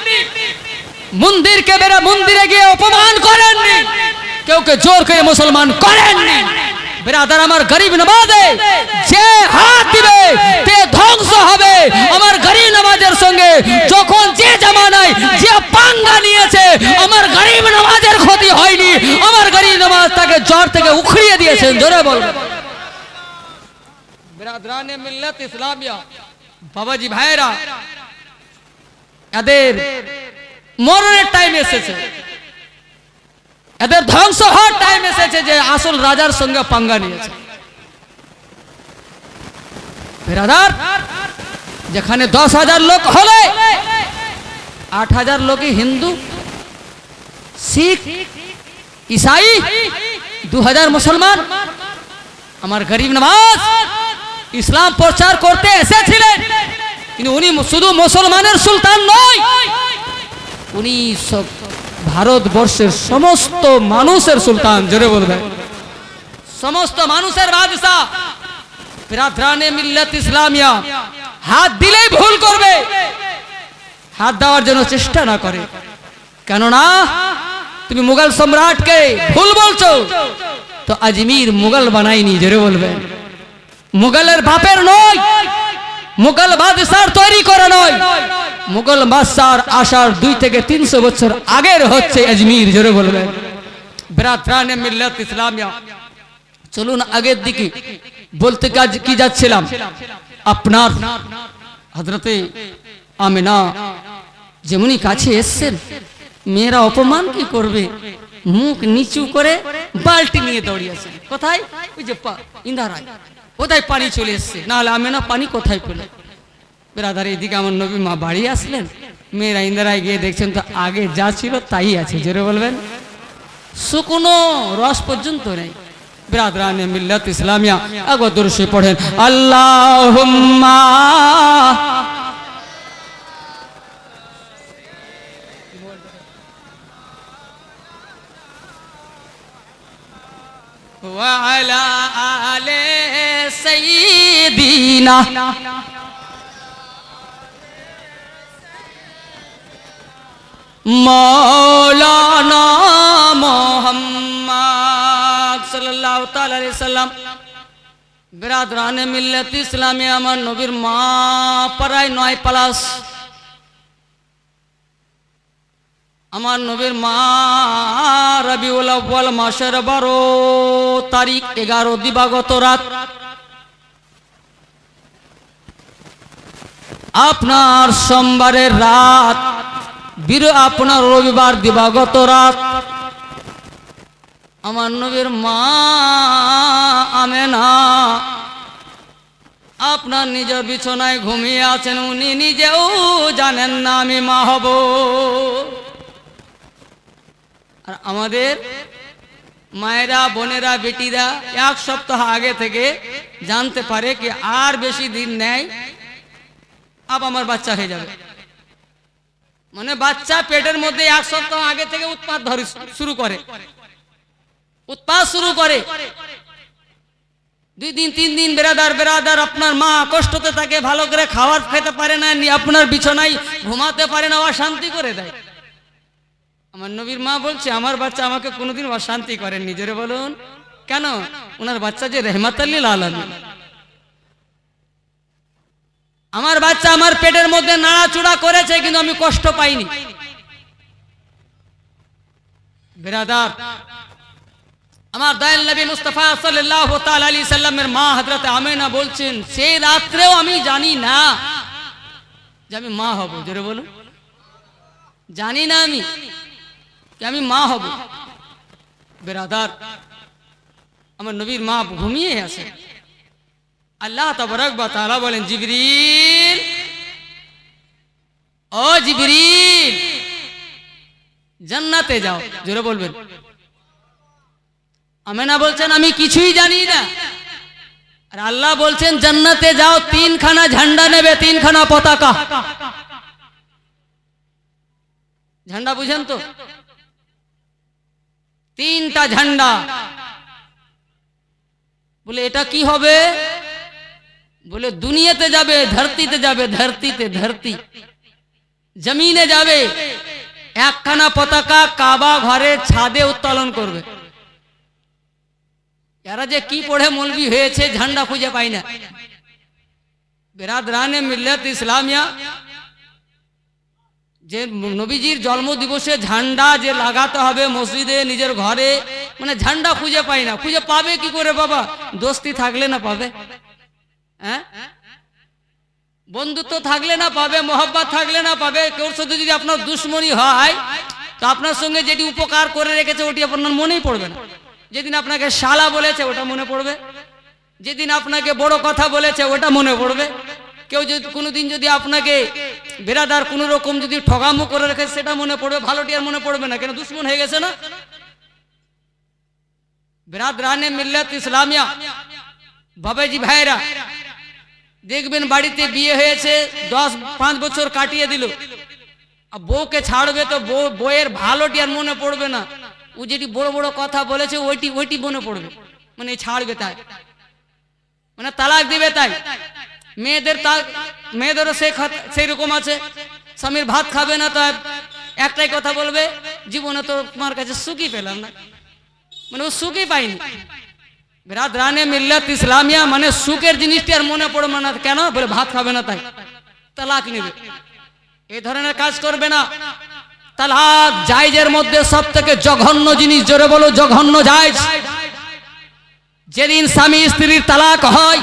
Speaker 1: মন্দিরকে বেরা মন্দিরে গিয়ে অপমান করেননি, কেউকে জোর করে মুসলমান করেননি। বেরাদার আমার গরিব নওয়াজে যে হাত দিবে তে ধ্বংস হবে। আমার গরিব নওয়াজের সঙ্গে যখন যে জামানায় যে পাঙ্গা নিয়েছে, আমার গরিব নওয়াজের ক্ষতি হয়নি, আমার গরিব নওয়াজ তাকে জ্বর থেকে উখড়িয়ে দিয়েছেন। জোরে বল, বিরাদরানে মিল্লাত ইসলামিয়া বাবাজি ভাইরা, এদের মরণের টাইম এসেছে, এদের ধ্বংস হওয়ার টাইম এসেছে, যে আসল রাজার সঙ্গে পাঙ্গা নিয়েছে। বিরাদার যেখানে 10,000 লোক হলে 8,000 লোকই হিন্দু, শিখ, ঈসাই, 2,000 মুসলমান। আমার গরিব নওয়াজ ইসলাম প্রচার করতে এসেছিলেন, কিন্তু উনি শুধু মুসলমানের সুলতান নয়, উনি সব ভারতবর্ষের সমস্ত মানুষের সুলতান। জোরে বলবেন, সমস্ত মানুষের বাদশাহ। বিরাদরানে মিল্লাত ইসলামিয়া হাত দিলেই ভুল করবে, হাত দেওয়ার জন্য চেষ্টা না করে। কেননা তুমি মুঘল সম্রাটকে ভুল বলছো, তো আজমির মুঘল বানায়নি। জোরে বলবেন, মুঘলের বাপের নয়, মুঘল বাদশার তৈরি করা নয়, মুঘল বাদশার আসার 2 থেকে 300 বছর আগের হচ্ছে আজমির। জোরে বলবেন, বিরাদরানে মিল্লাত ইসলামিয়া। চলুন আগের দিকে, বলতে কি যাচ্ছিলাম, আপনার হযরতে আমেনা যেমনি কাছে এসেছেন, মেয়েরা অপমান কি করবে, মুখ নিচু করে বালতি নিয়ে দৌড়িয়েছেন। কোথায়? ওই যে ইন্দারায়, কোথায় পানি চলে এসছে, নাহলে আমেনা পানি কোথায় পেল? বেরাদার এদিকে আমার নবী মা বাড়ি আসলেন, মেয়েরা ইন্দারায় গিয়ে দেখছেন তো আগে যা ছিল তাই আছে। জোরে বলবেন, শুকনো রস পর্যন্ত নেই। বিরাদরানে মিল্লাত ইসলামিয়া একবার দরুদ শরীফ পড়েন, আল্লাহুম্মা وعلى آل سيدنا मौलाना मोहम्मद सल्लल्लाहु ताला अलैहि वसल्लम बिरादराने मिल्लत इस्लामी আমার নবীর মা প্রায় 9 প্লাস আমার নবীর মা রবিউল আউয়াল মাসের 12 তারিখ 11 দিবাগত রাত আপনার সোমবারের রাত আপনার রবিবার দিবাগত রাত আমার নবীর মা আমেনা আপনার নিজের বিছানায় ঘুমিয়ে আছেন উনি নিজেও জানেন না আমি মা হব আর আমাদের মায়েরা বোনেরা বেটিরা এক সপ্তাহ আগে থেকে জানতে পারে কি আর বেশি দিন নেই আমার বাচ্চা হয়ে যাবে মানে বাচ্চা পেটের মধ্যে এক সপ্তাহ আগে থেকে উৎপাত শুরু করে দুই দিন তিন দিন বেরাদার আপনার মা কষ্টতে থাকে ভালো করে খাবার খেতে পারে না আপনার বিছানায় ঘুমাতে পারে না অশান্তি করে দেয় আমার নবীর মা বলছে আমার বাচ্চা আমাকে কোনোদিন অশান্তি করেন নিজেরে বলুন কেন ওনার বাচ্চা যে রহমাতুল লিল আলামিন আমার বাচ্চা আমার পেটের মধ্যে নাড়াচুড়া করেছে কিন্তু আমি কষ্ট পাইনি বিরাদার আমার দয়াল নবী মুস্তাফা সাল্লাল্লাহু তাআলা আলাইহি সাল্লামের মা হযরত আমিনা বলছেন সেই রাত্রেও আমি জানি না যে আমি মা হব জোরে বলুন জানি না আমি যে আমি মা হব বিরাদার আমার নবীর মা ঘুমিয়ে আছে আল্লাহ তাবারক ওয়া তাআলা বলেন জিবরিল ও জিবরিল জান্নাতে যাও জোরে বলবেন আমেনা বলছেন আমি কিছুই জানি না আর আল্লাহ বলছেন জান্নাতে যাও তিনখানা ঝান্ডা নেবে তিনখানা পতাকা ঝান্ডা বুঝেন তো তিনটা ঝান্ডা বলে এটা কি হবে বলে দুনিয়াতে যাবে ধরতিতে যাবে ধরতি জমিনে যাবে একখানা পতাকা কাবা ঘরের ছাদে উত্তোলন করবে এরা যে কি পড়ে মৌলবি হয়েছে ঝান্ডা খুঁজে পাই না বিরাদরানে মিল্লাত ইসলামিয়া যে নবীজির জন্ম দিবসে ঝান্ডা যে লাগাতে হবে মসজিদে নিজের ঘরে মানে ঝান্ডা খুঁজে পাই না খুঁজে পাবে কি করে বাবা দোস্তি থাকলে না পাবে হ্যাঁ বন্ধুত্ব থাকলে না পাবে মোহব্বত থাকলে না পাবে কেউ সাথে যদি আপনার দুশ্মনী হয় তো আপনার সঙ্গে যেটি উপকার করে রেখেছে ওটি আপনার মনেই পড়বে না যেদিন আপনাকে শালা বলেছে ওটা মনে পড়বে যেদিন আপনাকে বড় কথা বলেছে ওটা মনে পড়বে কেউ যদি কোনোদিন যদি আপনাকে বিরাদার কোনো রকম যদি ঠগামো করে রেখেছে সেটা মনে পড়বে ভালোটি আর মনে পড়বে না কেন দুশ্মন হয়ে গেছে না বিরাদরানে মিল্লাত ইসলামিয়া বাবাজি ভাইরা দেখবেন বাড়িতে বিয়ে হয়েছে 10-5 বছর কাটিয়ে দিল আর বউকে ছাড়বে তো বউয়ের ভালোটি আর মনে পড়বে না ও যেটি বড় বড় কথা বলেছে ওইটি মনে পড়বে মানে ছাড়বে তাই মানে তালাক দিবে তাই মেয়েদেরও সেই রকম আছে স্বামীর ভাত খাবে না তাই একটাই কথা বলবে জীবনে তো তোমার কাছে সুখই পেলাম না মানে ও সুখই পাইনি বিরাদরানে মিল্লাত ইসলামিয়া মানে সুখের জিনিসটি আর মনে পড়বে না কেন বলে ভাত খাবে না তাই তালাক নেবে এই ধরনের কাজ করবে না তালাক জায়েজের মধ্যে সবথেকে জঘন্য জিনিস জোরে বলো জঘন্য জায়েজ যেদিন স্বামী স্ত্রীর তালাক হয়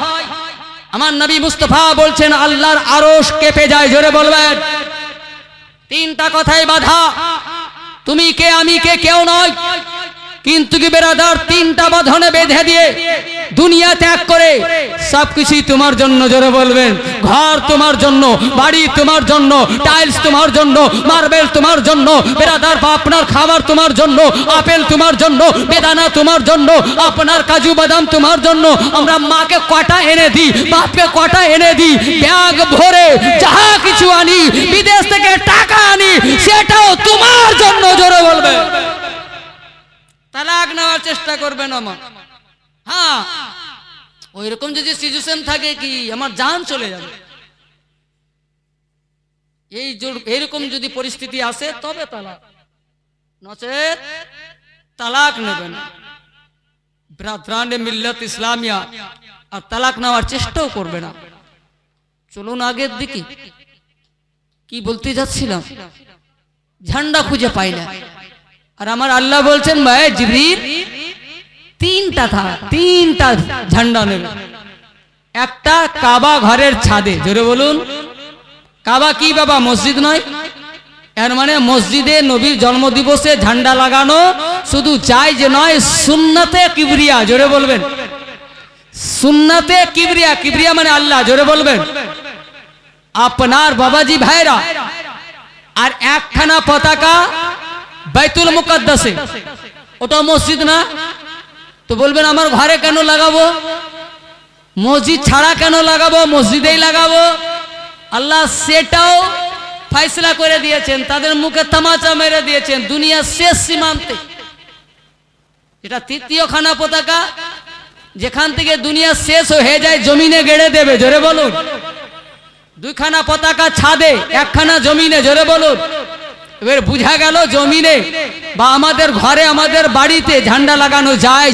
Speaker 1: আমার নবী মুস্তাফা বলছেন আল্লাহর আরশ কেঁপে যায় জোরে বলবেন তিনটা কথাই বাধা তুমি কে আমি কে কেউ নয় কিন্তু কি বেরাদার তিনটা বাঁধনে বেঁধে দিয়ে দুনিয়া ত্যাগ করে সবকিছু তোমার জন্য জোরে বলবেন ঘর তোমার জন্য বাড়ি তোমার জন্য টাইলস তোমার জন্য মার্বেল তোমার জন্য বেরাদার আপনার খাবার তোমার জন্য আপেল তোমার জন্য বেদানা তোমার জন্য আপনার কাজু বাদাম তোমার জন্য আমরা মাকে কটা এনে দিই বাপকে কটা এনে দিই ব্যাগ ভরে যাহা কিছু আনি বিদেশ থেকে টাকা আনি সেটাও তোমার জন্য জোরে বলবে তালাক নেওয়ার চেষ্টা করবেন হ্যাঁ, ওই রকম যদি সিচুয়েশন থাকে কি আমার জান চলে যাবে, এইরকম যদি পরিস্থিতি আসে তবে তালাক, নচেত তালাক নেবেন। ব্রাদরানে মিল্লাত ইসলামিয়া আর তালাক নেওয়ার চেষ্টাও করবে না। চলুন আগের দিকে, কি বলতে যাচ্ছিলাম, ঝান্ডা খুঁজে পাই না। আর আমার আল্লাহ বলছেন ভাই জিবরিল তিনটা ঝান্ডা নেবে। একটা কাবা ঘরের ছাদে, জোরে বলুন। কাবা কি বাবা? মসজিদ নয়। এর মানে মসজিদে নবীর জন্মদিবসে ঝান্ডা লাগানো শুধু চাই যে নয়, সুন্নাতে কিবরিয়া, জোরে বলবেন। সুন্নাতে কিবরিয়া, কিবরিয়া মানে আল্লাহ, জোরে বলবেন। আপনার বাবাজি ভাইরা, আর একখানা পতাকা বাইতুল মুকাদ্দাসে, ওটা মসজিদ না। তো বলবেন আমার ঘরে কেন লাগাবো, মসজিদ ছাড়া কেন লাগাবো, মসজিদেই লাগাবো। আল্লাহ সেটাও ফয়সলা করে দিয়েছেন, তাদের মুখে তামাচা মেরে দিয়েছেন দুনিয়ার শেষ সীমান্তে। এটা তৃতীয় খানা পতাকা, যেখান থেকে দুনিয়া শেষ হয়ে যায় জমিনে গেড়ে দেবে, জোরে বলুন। দুইখানা পতাকা ছাদে, একখানা জমিনে, জোরে বলুন। এবার বুঝা গেল জমিনে বা আমাদের ঘরে আমাদের বাড়িতে ঝান্ডা লাগানো যায়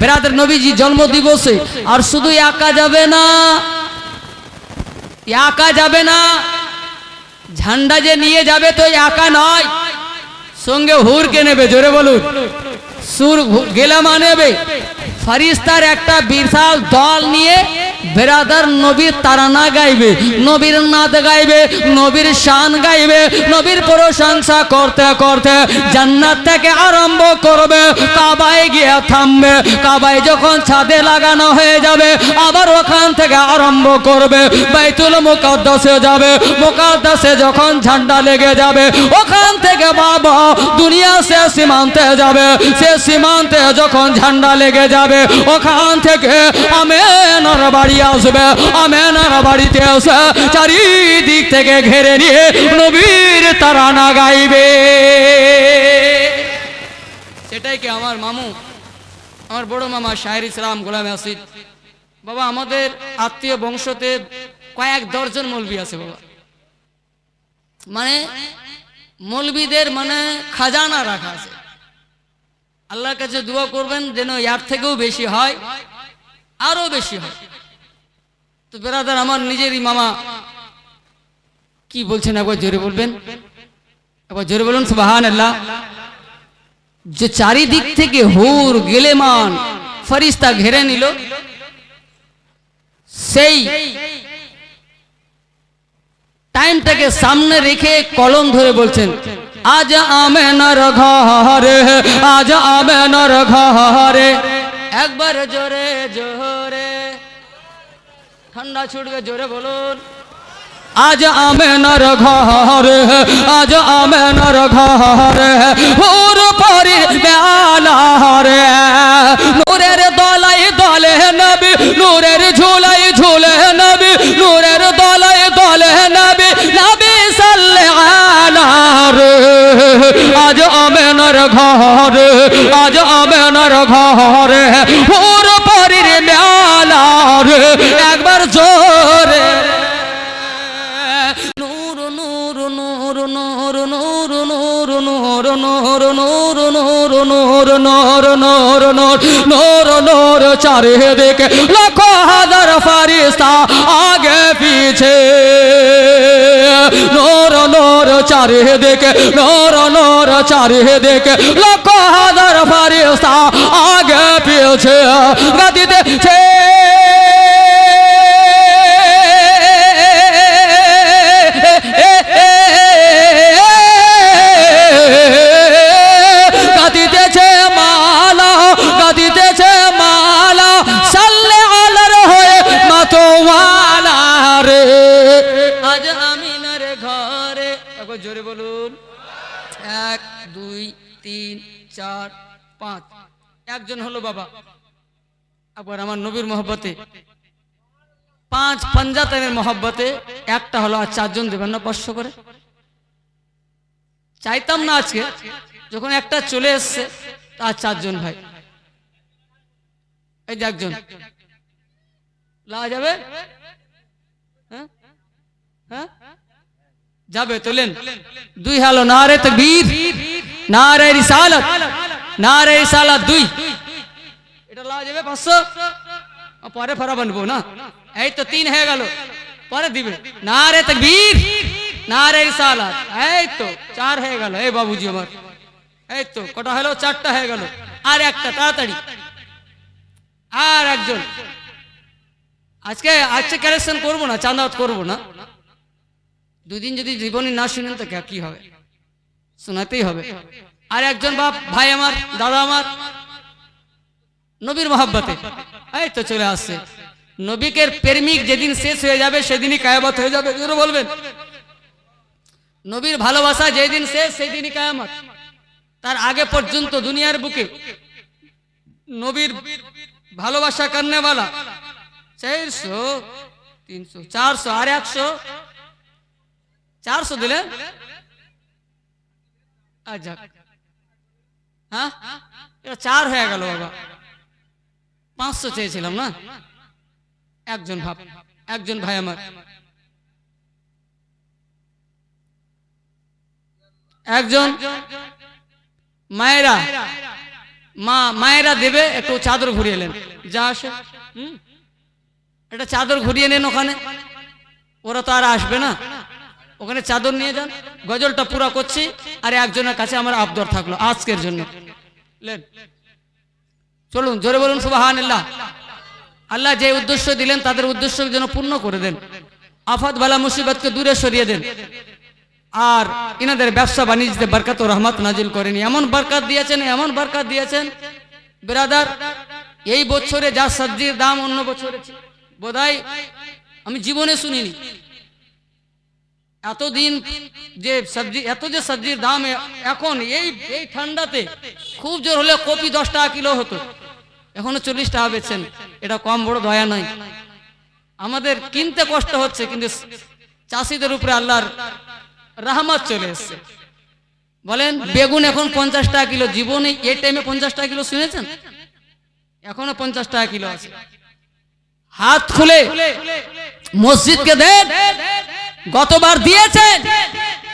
Speaker 1: বেরাদের নবীজি জন্ম দিবসে। আর শুধু একা যাবে না, একা যাবে না, ঝান্ডা যে নিয়ে যাবে তো একা নয়, সঙ্গে হুরকে নেবে, জোরে বলুন। সুর গেলামা নেবে, ফারিস্তার একটা বিশাল দল নিয়ে বেরাদার নবীর তারানা গাইবে, নবীর নাদ গাইবে, নবীর শান গাইবে, নবীর প্রশংসা করতে করতে জান্নাত থেকে আরম্ভ করবে, কাবায় গিয়ে থামবে। কাবায় যখন ছাদে লাগানো হয়ে যাবে আবার ওখান থেকে আরম্ভ করবে, বাইতুল মুকাদ্দাসে যাবে। মুকাদ্দাসে যখন ঝান্ডা লেগে যাবে ওখান থেকে বাবা দুনিয়া সে সীমান্তে যাবে। সে সীমান্তে যখন ঝান্ডা লেগে যাবে ওখান থেকে আমেনার বাড়ি আসবে। আমেনার বাড়িতে এসে চারিদিক থেকে ঘেরে নিয়ে নবীর তারানা গাইবে। সেটাই কি আমার মামু, আমার বড় মামা শাহের ইসলাম গোলাম আসিদ বাবা, আমাদের আত্মীয় বংশতে কয়েক দর্জন মৌলবি আছে বাবা। মানে মৌলবিদের মানে খাজানা রাখা আছে। আল্লাহর কাছে দোয়া করবেন যেন এর থেকেও বেশি হয়, আরো বেশি হয়। তো বেরাদার আমার নিজেরই মামা, কি বলছেন একবার জোরে বলবেন, একবার জোরে বলুন সুবহানাল্লাহ। যে চারিদিক থেকে হুর গেলেমান ফেরেশতা ঘিরে নিল, সেই টাইমটাকে সামনে রেখে কলম ধরে বলছেন আজ আমেনার ঘরে, আজ আমেনার ঘরে। একবার জোরে জোরে, ঠান্ডা ছুটবে, জোরে বলুন। আজ আমেনার ঘরে, আজ আমেনার ঘরে, হুর পরি বেলা রে। নূরের দলাই দলে নবী, নূরের ঝুলাই ঝুলে নবী, নূরের দলাই দলে নবী, নবী সাল্লাল্লাহু রে। আজ আমেনার ঘরে, আজ আমেনার ঘরে, হুর পরি বেলা রে। একবার জোরে নূর নূর নূর নূর নূর নূর নূর নূর নূর নূর নূর নূর নূর নূর নূর নূর চারিদিকে লাখ হাজার ফেরেশতা আগে পিছে। নূর নূর চারিদিকে, নূর নূর চারিদিকে লাখ হাজার ফেরেশতা আগে পিছে গাদিতেছে। জোরে বলুন। 1 2 3 4 5, একজন হলো বাবা। আবার আমার নবীর মহব্বতে 5 পাঞ্জাতনের মহব্বতে একটা হলো, আর 4 জন দেবেন না 500 করে? চাইতাম না আজকে, যখন একটা চলে এসছে আর 4 জন ভাই। এই যে একজন লাওয়া যাবে, হ্যাঁ হ্যাঁ যাবে, তোলেন। দুই হলো নারে তাকবীর, নারে রিসালাত, নারে রিসালাত দুই। এটা লাওয়া যাবে 500, পরে ফরা বানবো না। এই তো 3 হয়ে গেল, পরে দিবে। নারে তাকবীর, নারে রিসালাত, এই তো 4 হয়ে গেল। এই বাবুজি আমার, এই তো কটা হলো? 4টা হয়ে গেল। আর একটা তাড়াতাড়ি, আর একজন। আজকে কালেকশন করবো না, চাঁদাওয়াত করবো না। দুদিন যদি জীবনে না শুনেন তো কি হবে, শোনাতেই হবে। আর একজন বাপ ভাই আমার, দাদা আমার, নবীর মহব্বতে এই তো চলে আসছে। নবীকে প্রেমিক যেদিন শেষ হয়ে যাবে সেদিনই কিয়ামত হয়ে যাবে। জোরে বলবেন। নবীর ভালোবাসা যেদিন শেষ সেদিনই কিয়ামত। তার আগে পর্যন্ত দুনিয়ার বুকে নবীর ভালোবাসা করনে वाला 400 300 400 আর 100 400 দিলে আচ্ছা, হ্যাঁ এটা 4 হয়ে গেল বাবা। 500 চেয়েছিলাম না। একজন ভাব, একজন ভাই আমার, একজন মায়েরা, মায়েরা দেবে। একটু চাদর ঘুরিয়ে নেন, যা আসে এটা চাদর ঘুরিয়ে নেন ওখানে। ওরা তো আর আসবে না, ওখানে চাদর নিয়ে যান। গজলটা পুরা করছি, আর একজনের কাছে আমার আবদার থাকলো আজকের জন্য। চলুন জোরে বলুন সুবহানাল্লাহ। আল্লাহ যে উদ্দেশ্য দিলেন তাদের উদ্দেশ্য যেন পূর্ণ করে দেন। আফাত বালা মুসিবতকে দূরে সরিয়ে দেন, আর ইনাদের ব্যবসা বাণিজ্যে বরকত ও রহমত নাজিল করেন। এমন বরকত দিয়েছেন, এমন বরকত দিয়েছেন ব্রাদার, এই বছরে যা সবজির দাম অন্য বছরে বোধহয় আমি জীবনে শুনিনি। এতদিন যে সবজি, এত যে সবজির দাম এখন এই ঠান্ডাতে খুব জোর হলে কপি 10 টাকা কিলো হতো, এখনো 40 টাকা বেচছেন। এটা কম বড় দয়া নয়। আমাদের কিনতে কষ্ট হচ্ছে, কিন্তু চাষিদের উপরে আল্লাহর রহমত চলে এসছে। বলেন বেগুন এখন 50 টাকা কিলো। জীবনে এই টাইমে 50 টাকা কিলো শুনেছেন? এখনো 50 টাকা কিলো আছে। হাত খুলে মসজিদকে দেন, গতবার দিয়েছেন,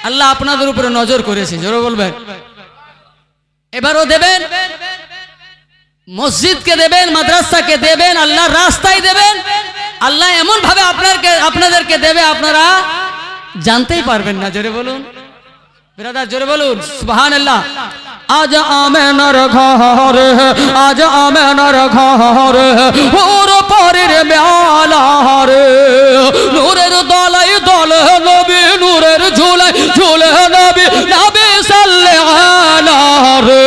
Speaker 1: আল্লাহ আপনাদের উপরে নজর করেছে। জোরে বলবেন। এবারও দেবেন, মসজিদকে দেবেন, মাদ্রাসাকে দেবেন, আল্লাহর রাস্তায় দেবেন। আল্লাহ এমন ভাবে আপনাদেরকে দেবে আপনারা জানতেই পারবেন না। জোরে বলুন ব্রাদার, জোরে বলুন সুবহানাল্লাহ। আজ আমেনার ঘরে, আজ আমেনার ঘরে ওর পরের মেলারে, নূরের দলাই দলে নবী, নূরের ঝুলাই ঝুলে নবী, নবী সাল্লাল্লাহু আলাইহি।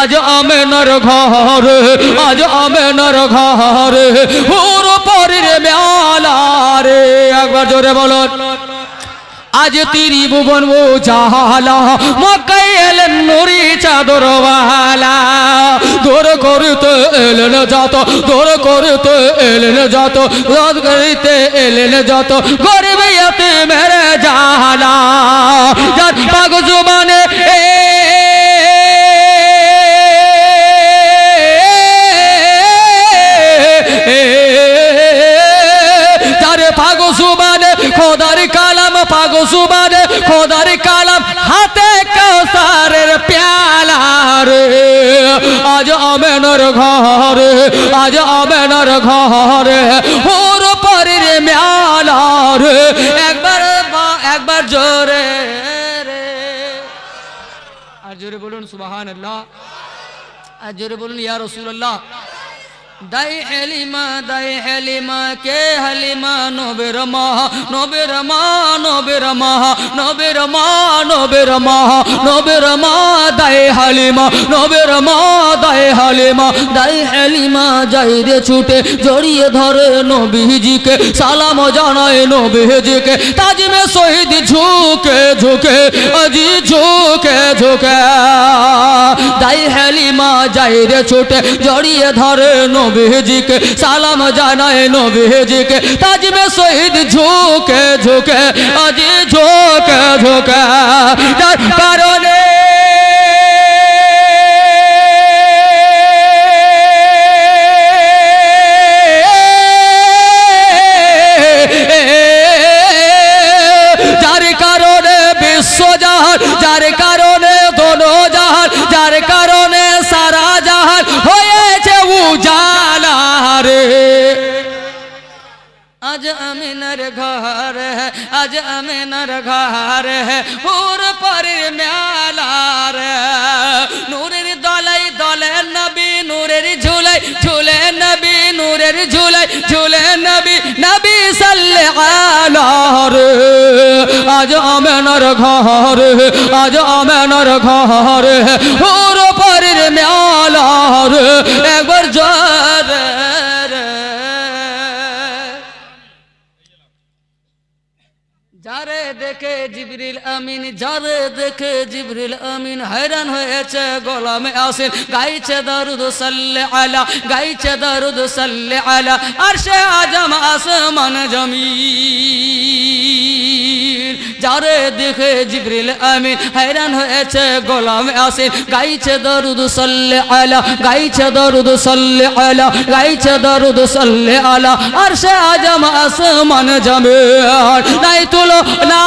Speaker 1: আজ আমেনার ঘরে, আজ আমেনার ঘরে ওর পরের মেলারে। একবার জোরে বলুন। আজ তিরি ভুবন ও জাহালা, মক্কায় এলেন নুরি চাদরওয়ালা। দৌড় করতে এলেন যত, দৌড় করতে এলেন যত, দৌড় করতে এলেন যত, গরিব ইয়তীমের জাহালা। যার পাক জুবানে পাগো সুবানে খোদার কালাম, পাগো সুবানে খোদার কালাম, হাতে কাউসারের প্যালা রে। আজ আমেনার ঘরে, আজ আমেনার ঘরে ওর পরের মেলা রে। একবার জোরে রে, আর জোরে বলুন সুবহানাল্লাহ, আর জোরে বলুন ইয়া রাসূলুল্লাহ। দাই হালিমা, দাই হালিমা, কে হালিমা, নবীর মা, নবীর মা, নবীর মা, নবীর মা, নবীর মা, নবীর মা, দাই হালিমা, নবীর মা, দাই হালিমা। দাই হালিমা যাই রে ছুটে, জড়িয়ে ধরে নবীজিকে, সালাম জানায় নবীজিকে, তাজিমে শহীদ ঝুঁকে ঝুঁকে, আজি ঝুঁকে ঝুঁকে। দাই হালিমা যাই রে ছুটে, জড়িয়ে ধরে নবীজিকে, সালাম জানায় নবীজিকে, তাজিমে শহীদ ঝুঁকে ঝুঁকে, আজি ঝুঁকে ঝুঁকে। যার কারণে আমিনার ঘর হে, আজ আমিনার ঘর হে, হুর পরের মেলা রে। নূরের দলাই দলে নবী, নূরের ঝুলাই ঝুলে নবী, নূরের ঝুলাই ঝুলে নবী, নবী সাল্লাল্লাহু আলাইহি রে। আজ আমিনার ঘর হে, আজ আমিনার ঘর হে, হুর পরের মেলা রে। একবার জোরে যারে দেখে জিবরিল আমিন, যারে দেখে জিবরিল আমিন हैरान হয়েছে গোলামে আসিল। গাইছে দরুদ সাল্লাল্লাহু আলা, গাইছে দরুদ সাল্লাল্লাহু আলা আরশে আজম আসমান জমিন। যারে দেখে জিবরিল আমিন हैरान হয়েছে গোলামে আসিল। গাইছে দরুদ সাল্লাল্লাহু আলা, গাইছে দরুদ সাল্লাল্লাহু আলা, গাইছে দরুদ সাল্লাল্লাহু আলা আরশে আজম আসমান জমিন। নাই তুলো না,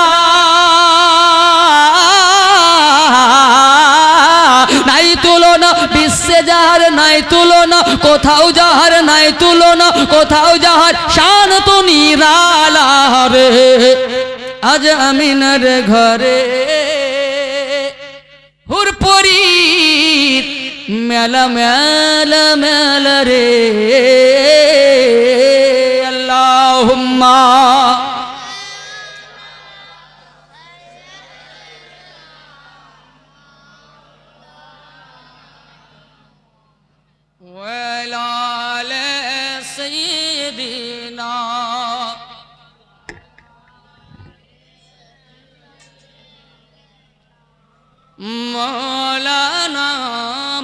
Speaker 1: নাই তুলনা বিশ্বে যাহার, নাই তুলনা কোথাও যাহার, নাই তুলনা কোথাও যাহার, শান তো নিরালা রে। আজ আমিনার ঘরে হুরপুরীর মেলা মেলা মেলা রে। আল্লাহুম্মা মৌলানা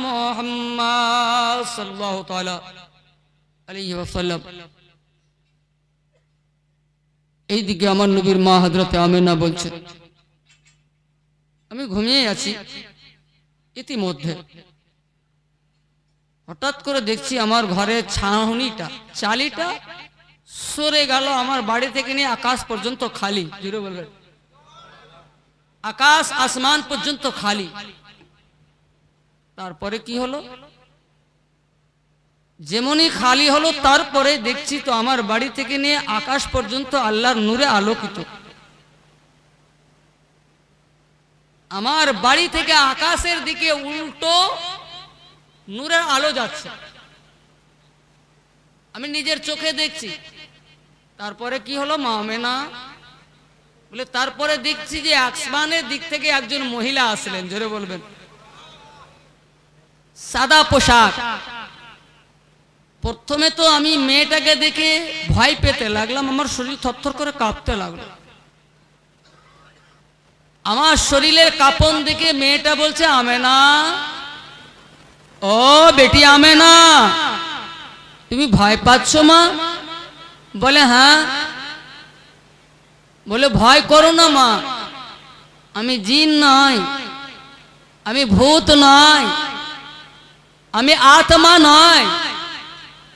Speaker 1: মুহাম্মদ সাল্লাল্লাহু তাআলা আলাইহি ওয়াসাল্লাম। এইদিকে আমার নবীর মা হযরতে আমিনা বলছেন, আমি ঘুমিয়ে আছি, ইতিমধ্যে হঠাৎ করে দেখছি আমার ঘরের ছাউনিটা, চালিটা সরে গেল। আমার বাড়ি থেকে নিয়ে আকাশ পর্যন্ত খালি। জোরে বলবেন, আকাশ আসমান পর্যন্ত খালি। তারপরে কি হলো, যেমনই খালি হলো তারপরে দেখছি তো আমার বাড়ি থেকে নিয়ে আকাশ পর্যন্ত আল্লাহর নূরে আলোকিত। আমার বাড়ি থেকে আকাশের দিকে উল্টো নূরের আলো যাচ্ছে, আমি নিজের চোখে দেখছি। তারপরে কি হলো মা আমেনা বলে, তারপরে দেখছি যে আসমানের দিক থেকে একজন মহিলা আসলেন। জোরে বলবেন, সাদা পোশাক। প্রথমে তো আমি মেয়েটাকে দেখে ভয় পেতে লাগলাম, আমার শরীর থরথর করে কাঁপতে লাগলো। আমার শরীরের কাঁপন দেখে মেয়েটা বলছে, আমেনা, ও বেটি আমেনা, তুমি ভয় পাচ্ছ মা? বলে হ্যাঁ। বলে ভয় করো না মা, আমি জিন নয়, আমি ভূত নয়, আমি আত্মা নয়,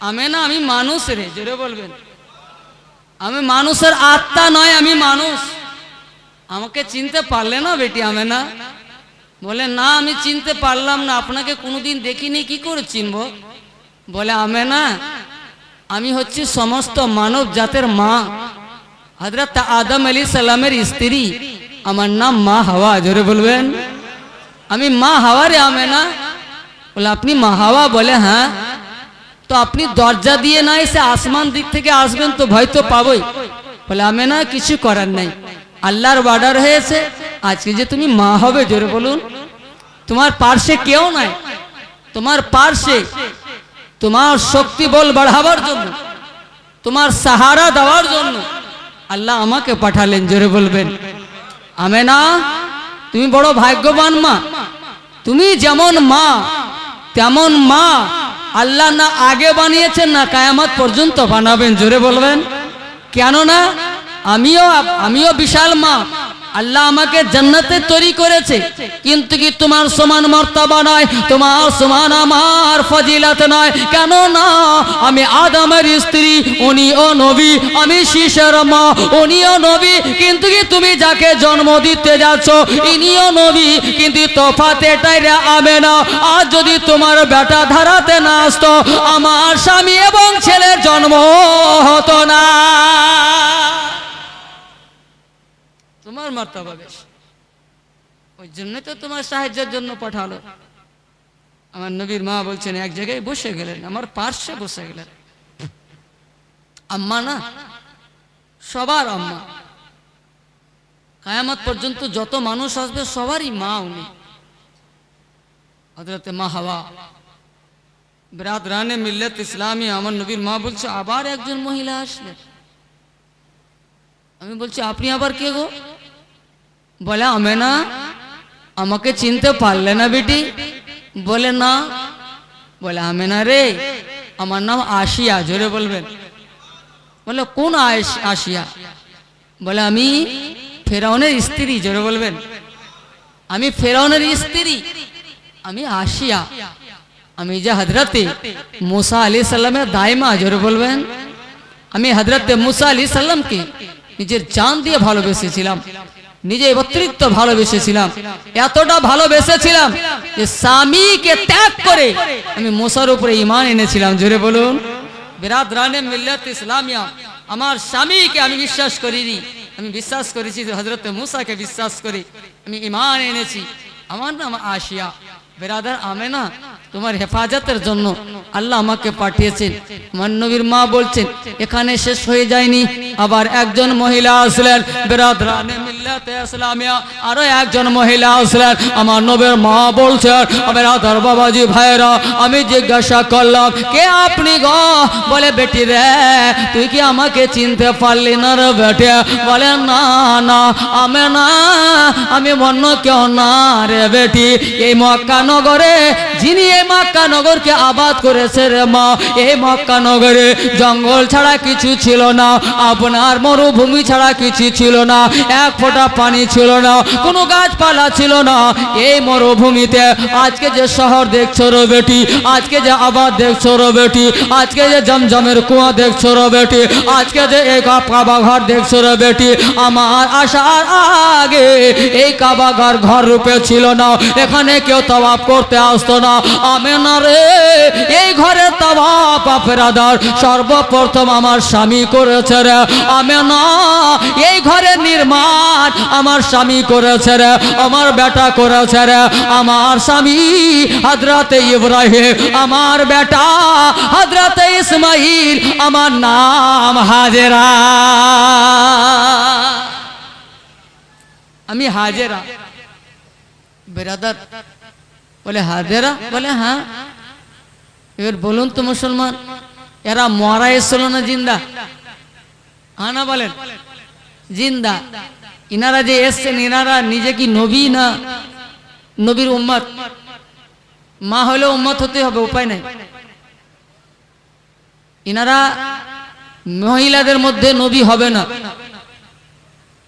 Speaker 1: আমেনা আমি মানুষ রে। জোরে বলবেন, আমি মানুষের আত্মা নয়, আমি মানুষ। আমাকে চিনতে পারলে না বেটি আমেনা? বলে না, আমি চিনতে পারলাম না, আপনাকে কোনোদিন দেখিনি, কি করে চিনবো? বলে আমেনা, আমি হচ্ছি সমস্ত মানব জাতের মা, হযরত আদম আলাইহিস সালামের স্ত্রী, আমার নাম মা হাওয়া। জোরে বলবেন, আমি মা হাওয়া রে আমেনা। বলে আপনি মা হাওয়া? বলে হ্যাঁ। তো আপনি দরজা দিয়ে না এসে আসমান দিক থেকে আসবেন তো ভয় তো পাবই। বলে আমেনা কিছু করার নাই, আল্লাহর অর্ডার হয়েছে, আজকে যে তুমি মা হবে। জোরে বলুন, তোমার পার্শ্বে কেউ নাই, তোমার পার্শ্বে তোমার শক্তি বল বাড়াবার জন্য, তোমার সাহারা দেওয়ার জন্য আল্লাহ আমাকে পাঠালেন। জোরে বলবেন, আমেনা তুমি বড় ভাগ্যবান মা। তুমি যেমন মা তেমন মা আল্লাহ না আগে বানিয়েছেন না কিয়ামত পর্যন্ত বানাবেন। জোরে বলবেন, কেননা আমিও বিশাল মা, আল্লাহ আমাকে জান্নাতে তৈরি করেছে, কিন্তু কি তোমার সমান মর্তবা নয়, তোমার সমান আমার ফজিলত নয়। কেন না আমি আদমের স্ত্রী, উনিও নবী, আমি শিশুর মা, উনিও নবী, কিন্তু কি তুমি যাকে জন্ম দিতে যাচ্ছ ইনিও নবী, কিন্তু তফাৎ এটাই রে আমেনা, আজ যদি তোমার বেটা ধারাতে না আসতো আমার স্বামী এবং ছেলের জন্ম হতো না। মর্তবা বেশি, ওই জন্যই তো তোমার সাহায্যের জন্য পাঠালো। আমার নবীর মা বলছেন এক জায়গায় বসে গেলেন, আমার পার্শ্বে বসে গেলেন। আম্মা না, সবার আম্মা, কিয়ামত পর্যন্ত যত মানুষ আসবে সবারই মা উনি, হযরতে মা হাওয়া। বিরাদরানে মিল্লাত ইসলামী, আমার নবীর মা বলছে আবার একজন মহিলা আসলেন। আমি বলছি আপনি আবার কে গো? বলে আমেনা, আমাকে চিনতে পারলে না বেটি? বলে না। বলে আমেনা রে, আমার নাম আশিয়া, জোরে বলবেন। বলে কোন আশিয়া? বলে আমি ফেরাউনের স্ত্রী, জোরে বলবেন। আমি ফেরাউনের স্ত্রী, আমি আশিয়া, আমি যে হযরতে মুসা আলাইহিস সালামের দাইমা, জোরে বলবেন। আমি হযরতে মুসা আলাইহিস সালামকে নিজের জান দিয়ে ভালোবেসেছিলাম, নিজে অতিরিক্ত ভালোবেসেছিলাম, এতটা ভালোবেসেছিলাম যে স্বামীকে ত্যাগ করে আমি মুসার উপরে ঈমান এনেছিলাম, জোরে বলুন। বিরাদরানে মিল্লাত ইসলামিয়া, আমার স্বামীকে আমি বিশ্বাস করিনি, আমি বিশ্বাস করেছি হযরতে মুসাকে বিশ্বাস করে আমি ঈমান এনেছি। আমার নাম আশিয়া। বেরাদার আমেনা, তোমার হেফাজতের জন্য আল্লাহ আমাকে পাঠিয়েছেন। আমার নবীর মা বলছেন এখানে শেষ হয়ে যায়নি, আবার একজন মহিলা আসলেন। বেরাদরানে মিল্লাতে ইসলামিয়া, আরো একজন মহিলা আসলেন। আমার নবীর মা বলছেন বেরাদার বাবাজি ভাইরা, আমি জিজ্ঞাসা করলাম কে আপনি গো? বলে বেটি রে, তুই কি আমাকে চিনতে পারলি না রে বেটে? বলে না না আমেনা, আমি অন্য কেউ না রে বেটি। এই মক্কা নগরে যিনি এই মক্কা নগরকে আবাদ করেছে রে মা, এই মক্কা নগরে জঙ্গল ছাড়া কিছু ছিল না, আপনার মরুভূমি ছাড়া কিছু ছিল না, এক ফোঁটা পানি ছিল না, কোনো গাছপালা ছিল না। এই মরুভূমিতে আজকে যে শহর দেখছো রে বেটি, আজকে যে আবাদ দেখছো রে বেটি, আজকে যে জমজমের কুয়া দেখছো রে বেটি, আজকে যে এই কাবা ঘর দেখছো রে বেটি, আমার আসার আগে এই কাবা ঘর রূপে ছিল না, এখানে কেউ তাওয়াফ করতে আসতো না। আমেনা রে, এই ঘরে তাওয়াফ আফরাদার সর্বপ্রথম আমার স্বামী করেছে রে। আমেনা, এই ঘরে নির্মাণ আমার স্বামী করেছে রে, আমার বেটা করেছে রে। আমার স্বামী হযরতে ইব্রাহিম, আমার বেটা হযরতে ইসমাইল, আমার নাম হাজেরা, আমি হাজেরা। বেরাদার বলে হাজেরা? বলে হ্যাঁ। এবার বলুন তো মুসলমান, এরা মরা এসেছিল না জিন্দা? হ্যাঁ না বলেন? জিন্দা। ইনারা যে এসছেন, ইনারা নিজে কি নবী না নবীর উম্মত? মা হলেও উম্মত হতে হবে, উপায় নাই। ইনারা মহিলাদের মধ্যে নবী হবে না,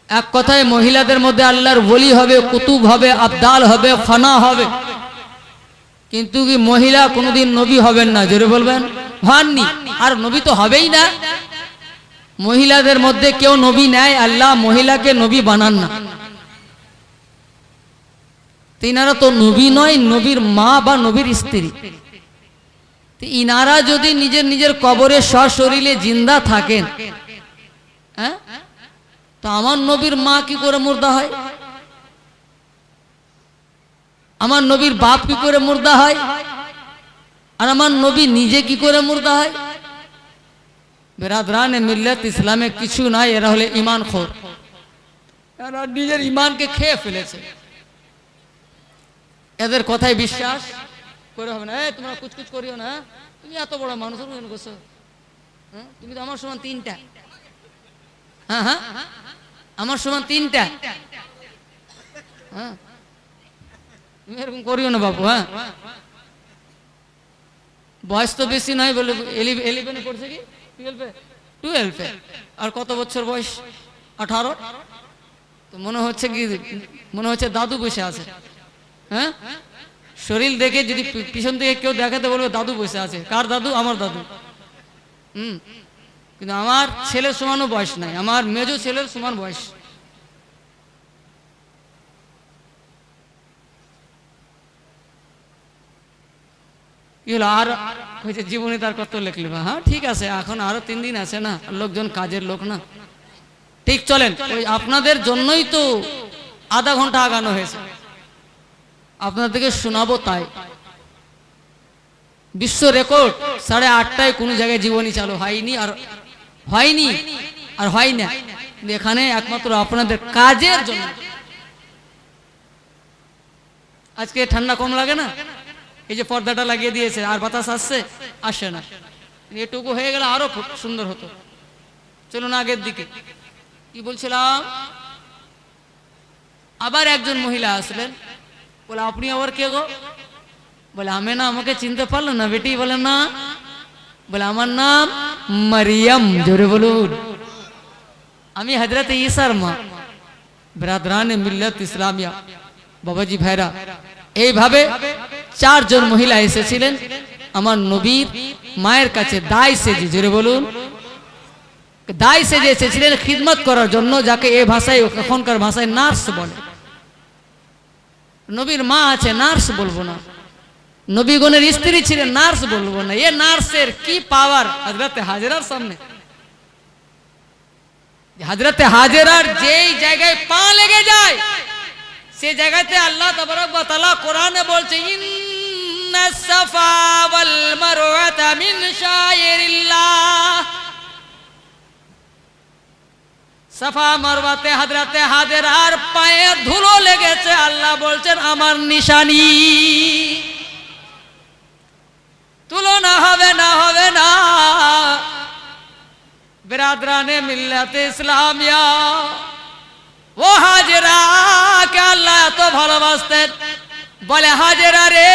Speaker 1: এক কথায় মহিলাদের মধ্যে আল্লাহর ওলি হবে, কুতুব হবে, আবদাল হবে, ফানা হবে, কিন্তু কি মহিলা কোনোদিন নবী হবেন না, জোরে বলবেন। হননি, আর নবী তো হবেই না। মহিলাদের মধ্যে কেউ নবী নেয়, আল্লাহ মহিলাকে নবী বানান না। তিনারা তো নবী নয়, নবীর মা বা নবীর স্ত্রী। ইনারা যদি নিজের নিজের কবরে সশরীরে জিন্দা থাকেন, হ্যাঁ, তো আমার নবীর মা কি করে মুর্দা হয়? আমার নবীর বাপ কি করে মুর্দা হয়? আর আমার নবী নিজে কি করে মুর্দা হয়? বেরাদরানে মিল্লাত ইসলামে কিছু নাই, এরা হলে ঈমান খোর, এরা নিজের ঈমানকে খেয়ে ফেলেছে। এদের কথায় বিশ্বাস করে হবে না। তোমরা কুচকুচ করিও না, তুমি এত বড় মানুষ করছো, হ্যাঁ, তুমি তো আমার সমান তিনটা, হ্যাঁ হ্যাঁ আমার সমান তিনটা, হ্যাঁ, তুমি এরকম করিও না বাবু। হ্যাঁ, বয়স তো বেশি নয়, বলে 11 পড়ছে কি 12, আর কত বছর বয়স? 18। তো মনে হচ্ছে কি, মনে হচ্ছে দাদু বসে আছে। হ্যাঁ, শরীর দেখে যদি পিছন থেকে কেউ দেখাতে বলবে দাদু বসে আছে। কার দাদু? আমার দাদু। কিন্তু আমার ছেলের সমানও বয়স নাই, আমার মেজো ছেলের সমান বয়স। কি হলো? আর হয়েছে জীবনে তার কত লিখলি? হ্যাঁ ঠিক আছে, এখন আরো 3 দিন আছে না, লোকজন কাজের লোক না, ঠিক চলেন, ওই আপনাদের জন্যই তো আধা ঘন্টা আগানো হয়েছে, আপনাদেরকে শোনাবো। তাই বিশ্ব রেকর্ড 8:30টায় কোনো জায়গায় জীবনী চালু হয়নি, আর হয়নি, আর হয় না। এখানে একমাত্র আপনাদের কাজের জন্য। আজকে ঠান্ডা কম লাগে না? এই যে পর্দাটা লাগিয়ে দিয়েছে, আর বাতাস আসছে? আসে না। এটুকু হয়ে গেলে আরো সুন্দর হতো। চলুন আগের দিকে। কি বলছিলাম? আবার একজন মহিলা আসলেন, বলে আপনি আবার কে গো? বলে আমি না, আমাকে চিনতে পারলো না বেটি? বলে না। বলে আমার নাম মারিয়াম। জোরে বলুন। আমি হযরত ঈসার মা। বিরাদরানে মিল্লাত ইসলামিয়া, বাবাজি ভাইরা, এইভাবে 4 জন মহিলা এসেছিলেন আমার নবীর মায়ের কাছে দায় সেজে। জোরে বলুন। দায় সেজে এসেছিলেন খিদমত করার জন্য, যাকে এই ভাষায়, এখনকার ভাষায় নার্স বলে। নবীর মা আছে, নার্স বলবো না। নবীগণের স্ত্রী ছিলেন, নার্স বলবো না। এ নার্সের কি পাওয়ার হযরতে হাজেরার সামনে। হযরতে হাজেরার যেই জায়গায় পা লেগে যায়, সেই জায়গাতে আল্লাহ তাবারক ওয়া তাআলা কোরআনে বলছে, ইন্নাস সাফা ওয়াল মারওয়াতা মিন শাইরিল্লাহ। সাফা মারওয়াতে হযরতে হাজেরার পায়ে ধুলো লেগেছে, আল্লাহ বলছেন আমার নিশানি। তুলনা হবে না, হবে না। বিরাদরানে মিল্লাত ইসলামিয়া, ও হাজেরা কে আল্লাহ এত ভালোবাসতেন। বলে হাজেরা রে,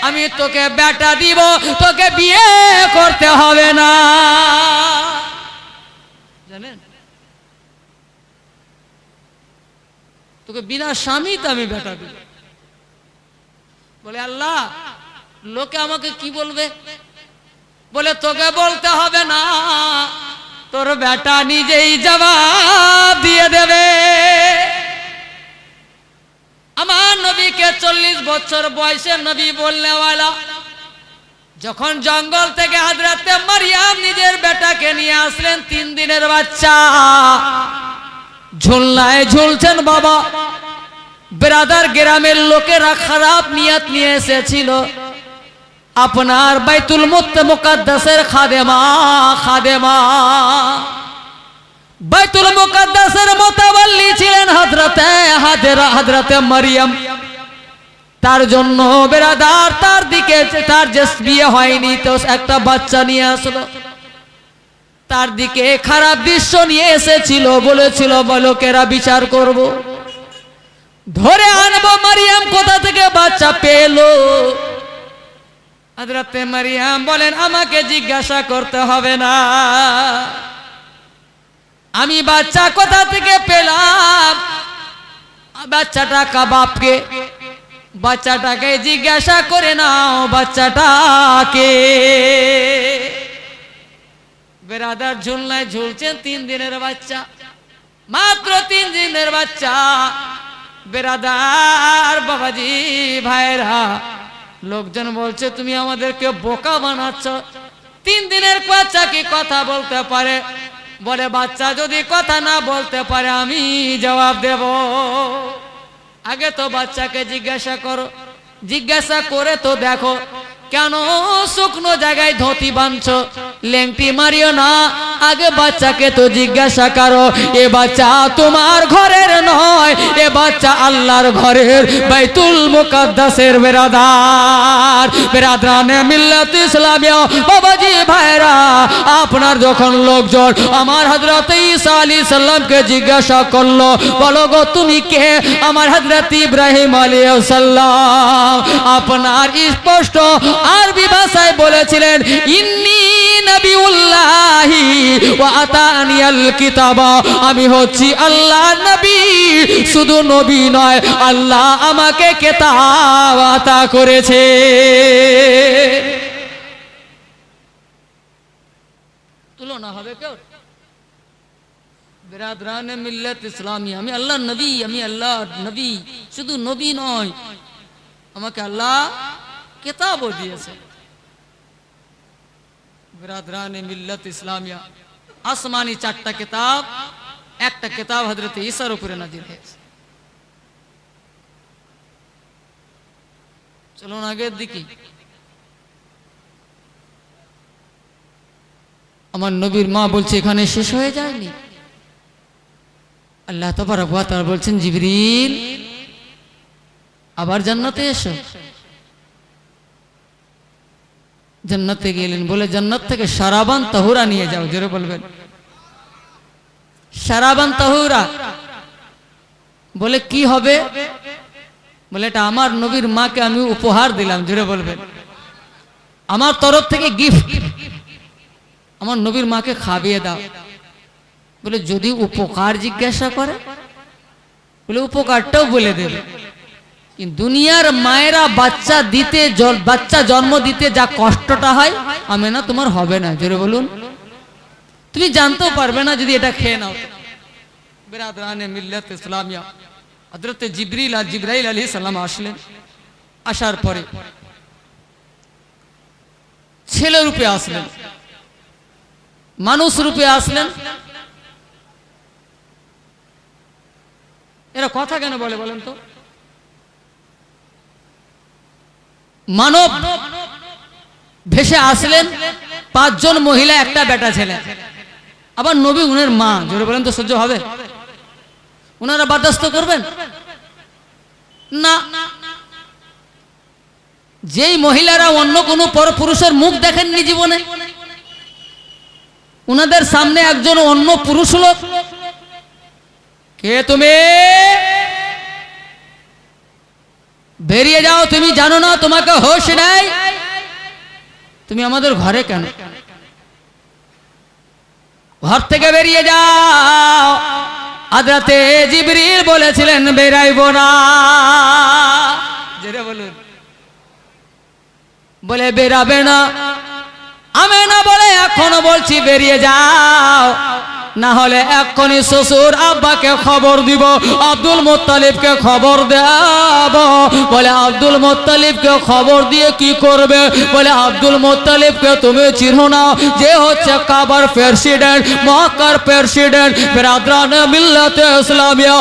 Speaker 1: আমি তোকে বেটা দিব, তোকে বিয়ে করতে হবে না। জানেন, তোকে বিনা স্বামীতে আমি বেটা দিব। বলে আল্লাহ, লোকে আমাকে কি বলবে? বলে তোকে বলতে হবে না, তোর বেটা নিজেই জবাব দিয়ে দেবে। আমার নবীকে 40 বছর বয়সে নবী বলনেওয়ালা যখন জঙ্গল থেকে হযরতে মারিয়াম নিজের বেটাকে নিয়ে আসলেন, 3 দিনের বাচ্চা, ঝুলনায় ঝুলছেন। বাবা, বিরাদার গ্রামের লোকেরা খারাপ নিয়ত নিয়ে এসেছিল। আপনার বাইতুল মুকাদ্দাসের খাদেমা, বাইতুল মুকাদ্দাসের মুতাওয়াল্লি ছিলেন হযরতে হাজেরা, হযরতে মারিয়াম। তার জন্য বিরাদার তার দিকে, তার যে বিয়ে হয়নি, তো একটা বাচ্চা নিয়ে আসলো। তার দিকে খারাপ দৃশ্য নিয়ে এসেছিল, বলেছিল লোকেরা বিচার করব, ধরে আনবো। মারিয়াম কোথা থেকে বাচ্চা পেলো? হযরতে মারিয়াম বলেন, আমাকে জিজ্ঞাসা করতে হবে না, আমি বাচ্চা কোথা থেকে পেলাম। বাচ্চাটা কাবাবকে, বাচ্চাটাকে জিজ্ঞাসা করে নাও বাচ্চাটাকে। বেরাদার ঝুলনায় ঝুলছেন, 3 দিনের বাচ্চা, মাত্র 3 দিনের বাচ্চা। বেরাদার বাবাজি ভাইরা, লোকজন বলছে তুমি আমাদেরকে বোকা বানাচ্ছ। 3 দিনের বাচ্চা কি কথা বলতে পারে? বলে বাচ্চা যদি কথা না বলতে পারে আমি জবাব দেব। আগে তো বাচ্চাকে জিজ্ঞাসা করো, জিজ্ঞাসা করে তো দেখো কেন শুকনো জায়গায় ধুতি বাঁধছো, লেংটি মারিও না। আগে বাচ্চাকে তো জিজ্ঞাসা করো, এ বাচ্চা তোমার ঘরের নয়, এ বাচ্চা আল্লাহর ঘরের, বাইতুল মুকাদ্দাসের। বেরাদার, বেরাদরানে মিল্লাত ইসলামিয়া, বাবাজি ভাইরা, আপনার যখন লোকজন আমার হযরত ঈসা আলাইহিস সালামকে জিজ্ঞাসা করলো, বলো গো তুমি কে? আমার হযরত ইব্রাহিম আলাইহিস সালাম আপনার স্পষ্ট আরবি ভাষায় বলেছিলেন, ইন্নী নবিউল্লাহি ওয়া আতানিয়াল কিতাবা, আমি হচ্ছি আল্লাহর নবী। শুধু নবী নয়, আল্লাহ আমাকে কিতাব আতা করেছে। তুলনা হবে কেউ? বিরাদরানে মিল্লাত ইসলামী, আমি আল্লাহর নবী, আমি আল্লাহর নবী। শুধু নবী নয়, আমাকে আল্লাহ কিতাবও দিয়েছে। বিরাদরানে মিল্লাত ইসলামিয়া, আসমানি 4টা কিতাব, একটা কিতাব হযরত ঈসার উপরে নাযিল হয়েছে। চলুন আগের দিকে। আমার নবীর মা বলছে এখানে শেষ হয়ে যায়নি। আল্লাহ তাবারক ওয়া তাআলা বলছেন জিবরিল আবার জান্নাতে এসো। জান্নাতে গেলেন, বলে জান্নাত থেকে শারাবান তাহুরা নিয়ে যাও। জোরে বলবেন শারাবান তাহুরা। বলে কি হবে? বলে এটা আমার নবীর মাকে আমি উপহার দিলাম। জোরে বলবেন আমার তরফ থেকে গিফট, আমার নবীর মাকে খাইয়ে দাও। বলে যদি উপকার জিজ্ঞাসা করে, বলে উপকারটাও বলে দেবে। দুনিয়ার মায়েরা বাচ্চা দিতে, বাচ্চা জন্ম দিতে যা কষ্টটা হয়, আমেনা তোমার হবে না। জোরে বলুন, তুমি জানতেও পারবে না যদি এটা খেয়ে নাও। বিরাদরানে মিল্লাত ইসলামিয়া, হযরত জিবরাইল আলাইহিস সালাম আসলেন। আসার পরে ছেলে রূপে আসলেন, মানুষ রূপে আসলেন। এরা কথা কেন বলে বলেন তো? মানব ভেসে আসলেন, 5 জন মহিলা, একটা বেটা ছেলে, আবার নবী উনার মা। জোরে বলেন তো সহ্য হবে? উনারা বরদাস্ত করবেন না। যেই মহিলারা অন্য কোনো পরপুরুষের মুখ দেখেননি জীবনে, উনাদের সামনে একজন অন্য পুরুষ লোক, কে তুমি? বেরিয়ে যাও, তুমি জানো না তোমাকে হোশ নাই, তুমি আমাদের ঘরে কেন? ঘর থেকে বেরিয়ে যাও। হযরতে জিবরিল বলেছিলেন বেরাইব না। জোরে বলুন। বলে বেরাবে না। আমেনা বলে এখনো বলছি বেরিয়ে যাও, না হলে এক্ষুনি শ্বশুর আব্বাকে খবর দিব, আব্দুল মুত্তালিবকে খবর দেব। বলে আব্দুল মুত্তালিবকে খবর দিয়ে কি করবে? বলে আব্দুল মুত্তালিবকে তুমি চিনো না, যে হচ্ছে কাবার প্রেসিডেন্ট, মক্কার প্রেসিডেন্ট। বিরাদরানে মিল্লাতে ইসলামিয়া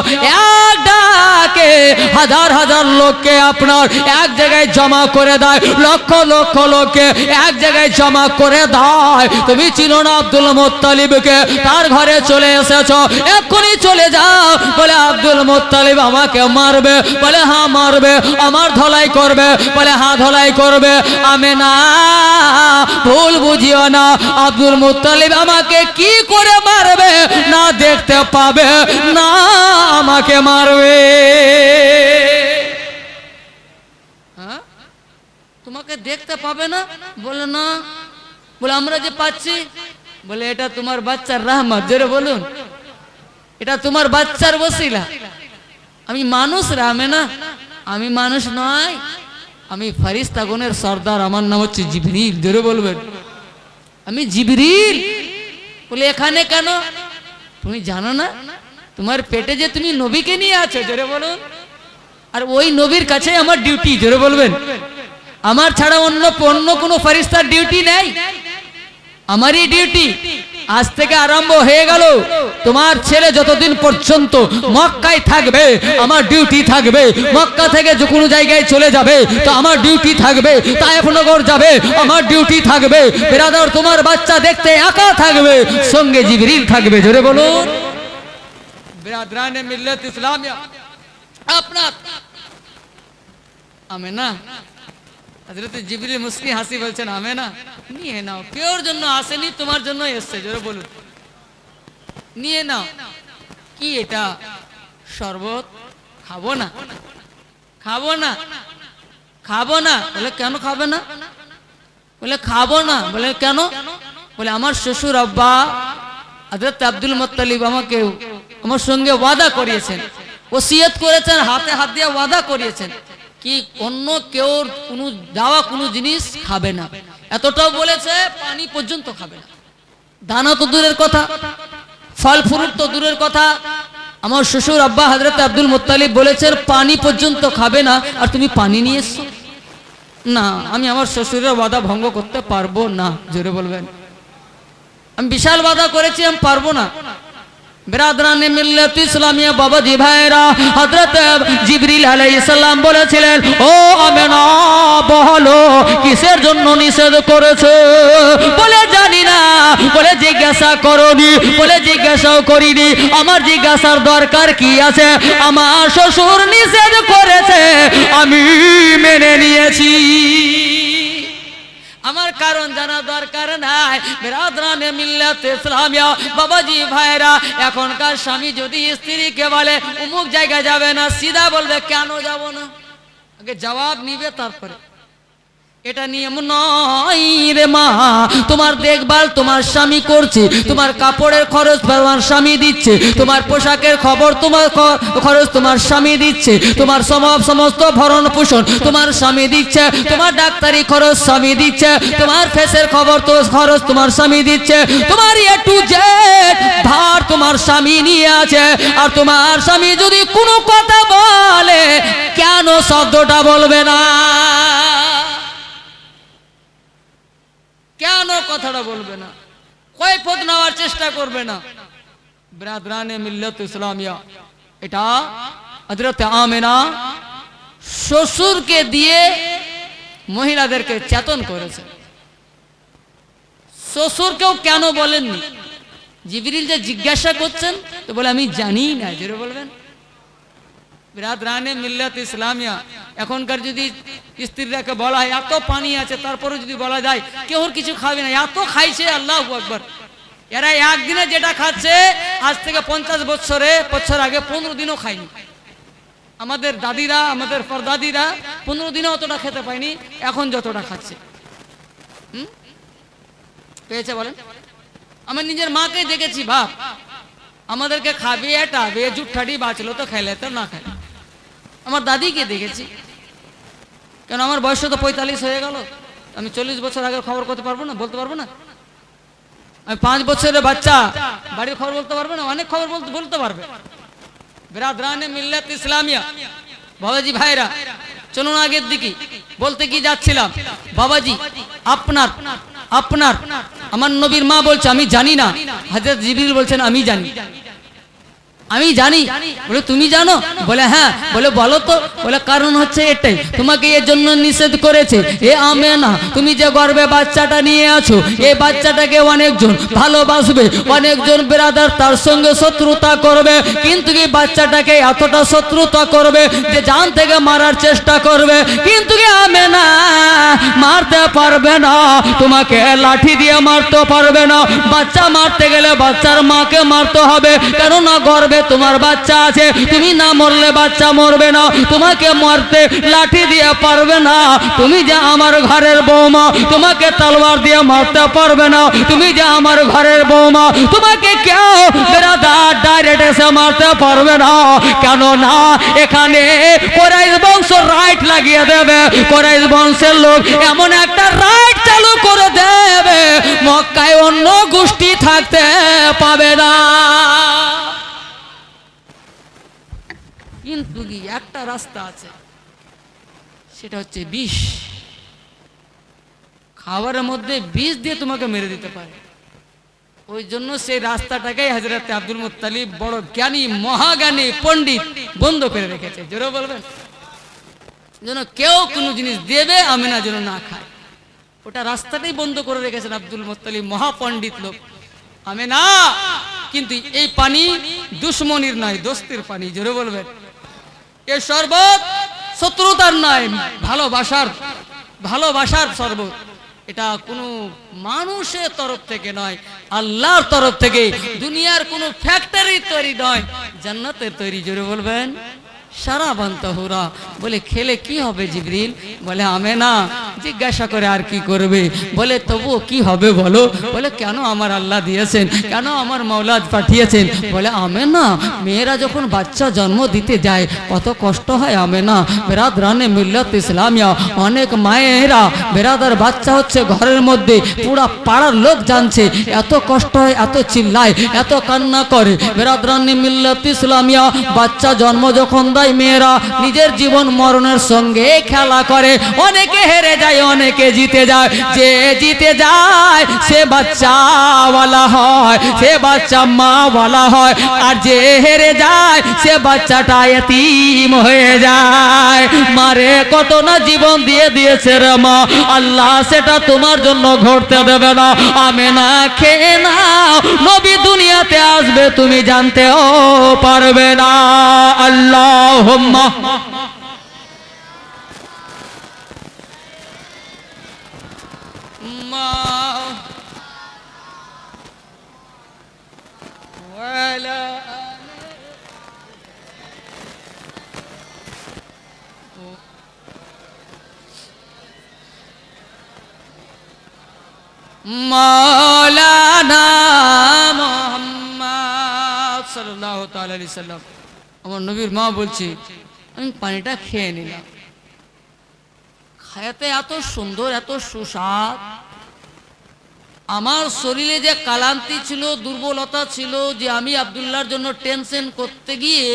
Speaker 1: এক ডাকে হাজার হাজার লোককে আপনার এক জায়গায় জমা করে দেয়, লক্ষ লক্ষ লোককে এক জায়গায় জমা করে দেয়। তুমি চিনো না আব্দুল মুত্তালিবকে, তার ঘরে চলে এসেছো, এক্ষুনি চলে যাও। বলে আব্দুল মুত্তালিব আমাকে মারবে। বলে হ্যাঁ মারবে। আমার ধলাই করবে? বলে হ্যাঁ ধলাই করবে। আমেনা ভুল বুঝিও না, আব্দুল মুত্তালিব আমাকে কি করে মারবে? না দেখতে পাবে, না আমাকে মারবে। হ্যাঁ, তোমাকে দেখতে পাবে না? বলে না। বলে আমরা যে পাচ্ছি, বলে এটা তোমার বাচ্চার রহমত। জোরে বলুন, এটা তোমার বাচ্চার ওসিলা। আমি মানুষ রামে না, আমি মানুষ নয়, আমি ফেরেশতাগণের সর্দার, আমার নাম হচ্ছে জিবরিল। জোরে বলবেন আমি জিবরিল। বলে এখানে কেন? তুমি জানো না তোমার পেটে যে তুমি নবীকে নিয়ে আছো? জোরে বলুন। আর ওই নবীর কাছে আমার ডিউটি। জোরে বলবেন আমার ছাড়া অন্য কোনো ফেরেশতার ডিউটি নেই, আমারই ডিউটি। আজ থেকে আরম্ভ হয়ে গেল, তোমার ছেলে যতদিন পর্যন্ত মক্কায় থাকবে আমার ডিউটি থাকবে। মক্কা থেকে যে কোনো জায়গায় চলে যাবে তো আমার ডিউটি থাকবে। তায়েফ নগর যাবে আমার ডিউটি থাকবে। বিরাদর তোমার বাচ্চা দেখতে একা থাকবে, সঙ্গে জিবরিল থাকবে। জোরে বলুন। বিরাদরানে মিল্লাত ইসলামিয়া আপনার আমেনা, হযরত জিবরিল মুস্কি হাসি বলছেন আমেনা নিয়ে নাও। কেউর জন্য আসেনি, তোমার জন্য এসেছে। জোরে বলুন নিয়ে নাও। কি এটা? শরবত? খাবো না, খাবো না, খাবো না। বলে কেন খাবে না? বলে খাবো না। বলে কেন? বলে আমার শ্বশুর আব্বা হযরত আব্দুল মুত্তালিব আমাকে আমার সঙ্গে ওয়াদা করিয়েছেন, ওসিয়ত করেছেন, হাতে হাত দিয়ে ওয়াদা করিয়েছেন কি অন্য কেউ কোনো দেওয়া কোনো জিনিস খাবে না। এতটাও বলেছে পানি পর্যন্ত খাবে না। দানা তো দূরের কথা, ফল ফ্রুট তো দূরের কথা, আমার শ্বশুর আব্বা হযরত আব্দুল মুত্তালিব বলেছেন পানি পর্যন্ত খাবে না, আর তুমি পানি নিয়ে এসছো? না, আমি আমার শ্বশুরের ওয়াদা ভঙ্গ করতে পারবো না। জোরে বলবেন আমি বিশাল ওয়াদা করেছি, আমি পারবো না। बिरादराने मिल्लत इस्लामिया बाबाजी भाईरा हजरत जिब्रील अलैहिस सलाम বলেছিলেন ও আমেনা বলো কিসের জন্য নিষেধ করেছে বলে জানি না বলে জিজ্ঞাসা করনি বলে জিজ্ঞাসাও করিনি আমার জিজ্ঞাসার দরকার কি আছে আমার শ্বশুর নিষেধ করেছে আমি মেনে নিয়েছি আমার কারণ জানা দরকার নাই বিরাদরানে মিল্লাত ইসলামিয়া বাবাজি ভাইরা এখনকার স্বামী যদি স্ত্রীকে বলে অমুক জায়গায় যাবে না সিধা বলবে কেন যাব না আগে জবাব নিবে তারপরে এটা নিয়ম নয় রে মা তোমার দেখভাল তোমার স্বামী করছে তোমার কাপড়ের খরচ তোমার স্বামী দিচ্ছে তোমার পোশাকের খবর তোমার খরচ তোমার স্বামী দিচ্ছে তোমার সমস্ত ভরণ পোষণ তোমার স্বামী দিচ্ছে তোমার ডাক্তারি খরচ স্বামী দিচ্ছে তোমার ফেসের খবর তো খরচ তোমার স্বামী দিচ্ছে তোমার এ টু জেড ভার তোমার স্বামী নিয়ে আছে আর তোমার স্বামী যদি কোনো কথা বলে কেন শব্দটা বলবে না কেন কথাটা বলবে না কৈফিয়ত নেওয়ার চেষ্টা করবে না বিরাদরানে মিল্লাত ইসলামিয়া এটা হযরত আমেনা শ্বশুরকে দিয়ে মহিলাদেরকে চেতন করেছে শ্বশুরকেও কেন বলেননি জিবরিল যে জিজ্ঞাসা করছেন তো বলে আমি জানি না জোরে বলবেন বিরাদরানে মিল্লাত ইসলামিয়া এখনকার যদি স্ত্রীরাকে বলা হয় এত পানি আছে তারপরে যদি বলা যায় কেউ কিছু খাবে না এত খাইছে আল্লাহু আকবার এরা একদিনে যেটা খাচ্ছে আজ থেকে 50 বছর আগে 15 দিনও খায়নি আমাদের দাদিরা আমাদের পরদাদিরা 15 দিনও অতটা খেতে পায়নি এখন যতটা খাচ্ছে পেয়েছে বলেন আমি নিজের মাকে দেখেছি বাপ আমাদেরকে খাবে এটা জুটঠাটি বাঁচলো তো খাইলে তো না খাইলে আমার দাদিকে দেখেছি কেন আমার বয়স তো 45 হয়ে গেল আমি 40 বছর আগের খবর করতে পারবো না বলতে পারবো না আমি 5 বছরের বাচ্চা বাড়ির খবর বলতে পারবে না অনেক খবর বলতে পারবে বিরাদরানে মিল্লাত ইসলামিয়া বাবাজি ভাইরা চলুন আগের দিকে বলতে কি যাচ্ছিলাম বাবাজি আপনার আমার নবীর মা বলছে আমি জানি না হযরত জিবরিল বলছেন আমি জানি বলে তুমি জানো বলে হ্যাঁ বলে বলো তো বলে কারণ হচ্ছে এটাই তোমাকে এর জন্য নিষেধ করেছে এ আমেনা তুমি যে গর্ভে বাচ্চাটা নিয়ে আছো এই বাচ্চাটাকে অনেকজন ভালোবাসবে অনেকজন ব্রাদার তার সঙ্গে শত্রুতা করবে কিন্তু এই বাচ্চাটাকে এতটা শত্রুতা করবে যে জান থেকে মারার চেষ্টা করবে কিন্তু কি আমেনা মারতে পারবে না তোমাকে লাঠি দিয়ে মারতে পারবে না বাচ্চা মারতে গেলে বাচ্চার মাকে মারতে হবে কারণ না গর্ভে তোমার বাচ্চা আছে তুমি না মরলে বাচ্চা মরবে না তোমাকে মারতে লাঠি দিয়ে পারবে না তুমি যে আমার ঘরের বৌমা তোমাকে তলোয়ার দিয়ে মারতে পারবে না তুমি যে আমার ঘরের বৌমা তোমাকে কেউ বেরাদার ডাইরেক্ট এসে মারতে পারবে না কেন না এখানে কুরাইশ বংশ রাইট লাগিয়ে দেবে কুরাইশ বংশের লোক এমন একটা রাইট চালু করে দেবে মক্কায় অন্য গোষ্ঠী থাকতে পাবে না কিন্তু একটা রাস্তা আছে সেটা হচ্ছে বিষ খাবারের মধ্যে বিষ দিয়ে তোমাকে মেরে দিতে পারে ওই জন্য সেই রাস্তাটাকেই হযরত আব্দুল মুত্তালিব বড় জ্ঞানী মহাজ্ঞানী পণ্ডিত বন্ধ করে রেখেছে জোরে বলবেন যেন কেউ কোনো জিনিস দেবে আমিনা যেন না খায় ওটা রাস্তাটাই বন্ধ করে রেখেছেন আব্দুল মুত্তালিব মহাপণ্ডিত লোক আমিনা কিন্তু এই পানি দুশ্মনির নয় দোস্তির পানি জোরে বলবেন এই শরবত শত্রুতার নয় ভালোবাসার শরবত এটা কোনো মানুষের তরফ থেকে নয় আল্লাহর তরফ থেকে দুনিয়ার কোনো ফ্যাক্টরি তৈরি নয় জান্নাতের তৈরি জোরে বলবেন সারা বান্তহুরা বলে খেলে কি হবে জিবরিল বলে আমেনা জিজ্ঞাসা করে আর কি করবে বলে তবুও কি হবে বলো বলে কেন আমার আল্লাহ দিয়েছেন কেন আমার মাওলা পাঠিয়েছেন বলে আমেনা মেয়েরা যখন বাচ্চা জন্ম দিতে যায় কত কষ্ট হয় আমেনা বিরাদরানে মিল্লাত ইসলামিয়া অনেক মায়েরা বিরাদার বাচ্চা হচ্ছে ঘরের মধ্যে পুরা পাড়ার লোক জানছে এত কষ্ট হয় এত চিল্লায় এত কান্না করে বিরাদরানে মিল্লাত ইসলামিয়া বাচ্চা জন্ম যখন তাই মেয়েরা নিজের জীবন মরণের সঙ্গে খেলা করে, অনেকে হেরে যায় অনেকে জিতে যায়, যে জিতে যায় সে বাচ্চাওয়ালা হয়, সে বাচ্চা মাওয়ালা হয়, আর যে হেরে যায় সে বাচ্চাটা এতিম হয়ে যায়। মারে কত না জীবন দিয়ে দিয়েছে রে মা, আল্লাহ সেটা তোমার জন্য ঘটতে দেবে না। আমেনা খেয়ে নাও, নবী দুনিয়াতে আসবে তুমি জানতেও পারবে না। আল্লাহুম্মা মাওলানা মুহাম্মদ সাল্লাল্লাহু তাআলা আলাইহি সাল্লাম। আমার নবীর মা বলছে আমি পানিটা খেয়ে নিলাম, খায়াতে এত সুন্দর এত সুস্বাদ, আমার শরীরে যে কালান্তি ছিল দুর্বলতা ছিল, যে আমি আব্দুল্লাহর জন্য টেনশন করতে গিয়ে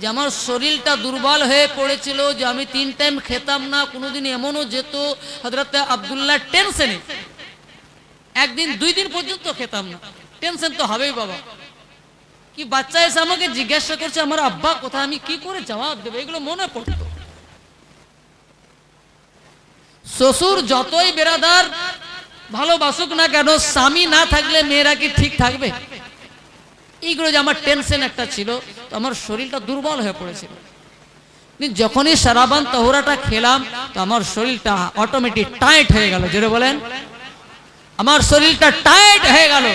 Speaker 1: যে আমার শরীরটা দুর্বল হয়ে পড়েছিল, যে আমি 3 টাইম খেতাম না, কোনোদিন এমনও যেত হযরত আব্দুল্লাহ টেনশনে একদিন 2 দিন পর্যন্ত খেতাম না। টেনশন তো হবেই বাবা, কি বাচ্চা এসে আমাকে জিজ্ঞাসা করছে আমার আব্বা কোথায়, আমি কি করে জবাব দেবো, এগুলো মনে পড়তো। শ্বশুর যতই বেরাদার ভালোবাসুক না কেন, স্বামী না থাকলে মেয়েরা কি ঠিক থাকবে? এইগুলো যে আমার টেনশন একটা ছিল, তো আমার শরীরটা দুর্বল হয়ে পড়েছিল। যখনই সারাবান তাহুরাটা খেলাম তো আমার শরীরটা অটোমেটিক টাইট হয়ে গেল। যেটা বলেন আমার শরীরটা টাইট হয়ে গেল।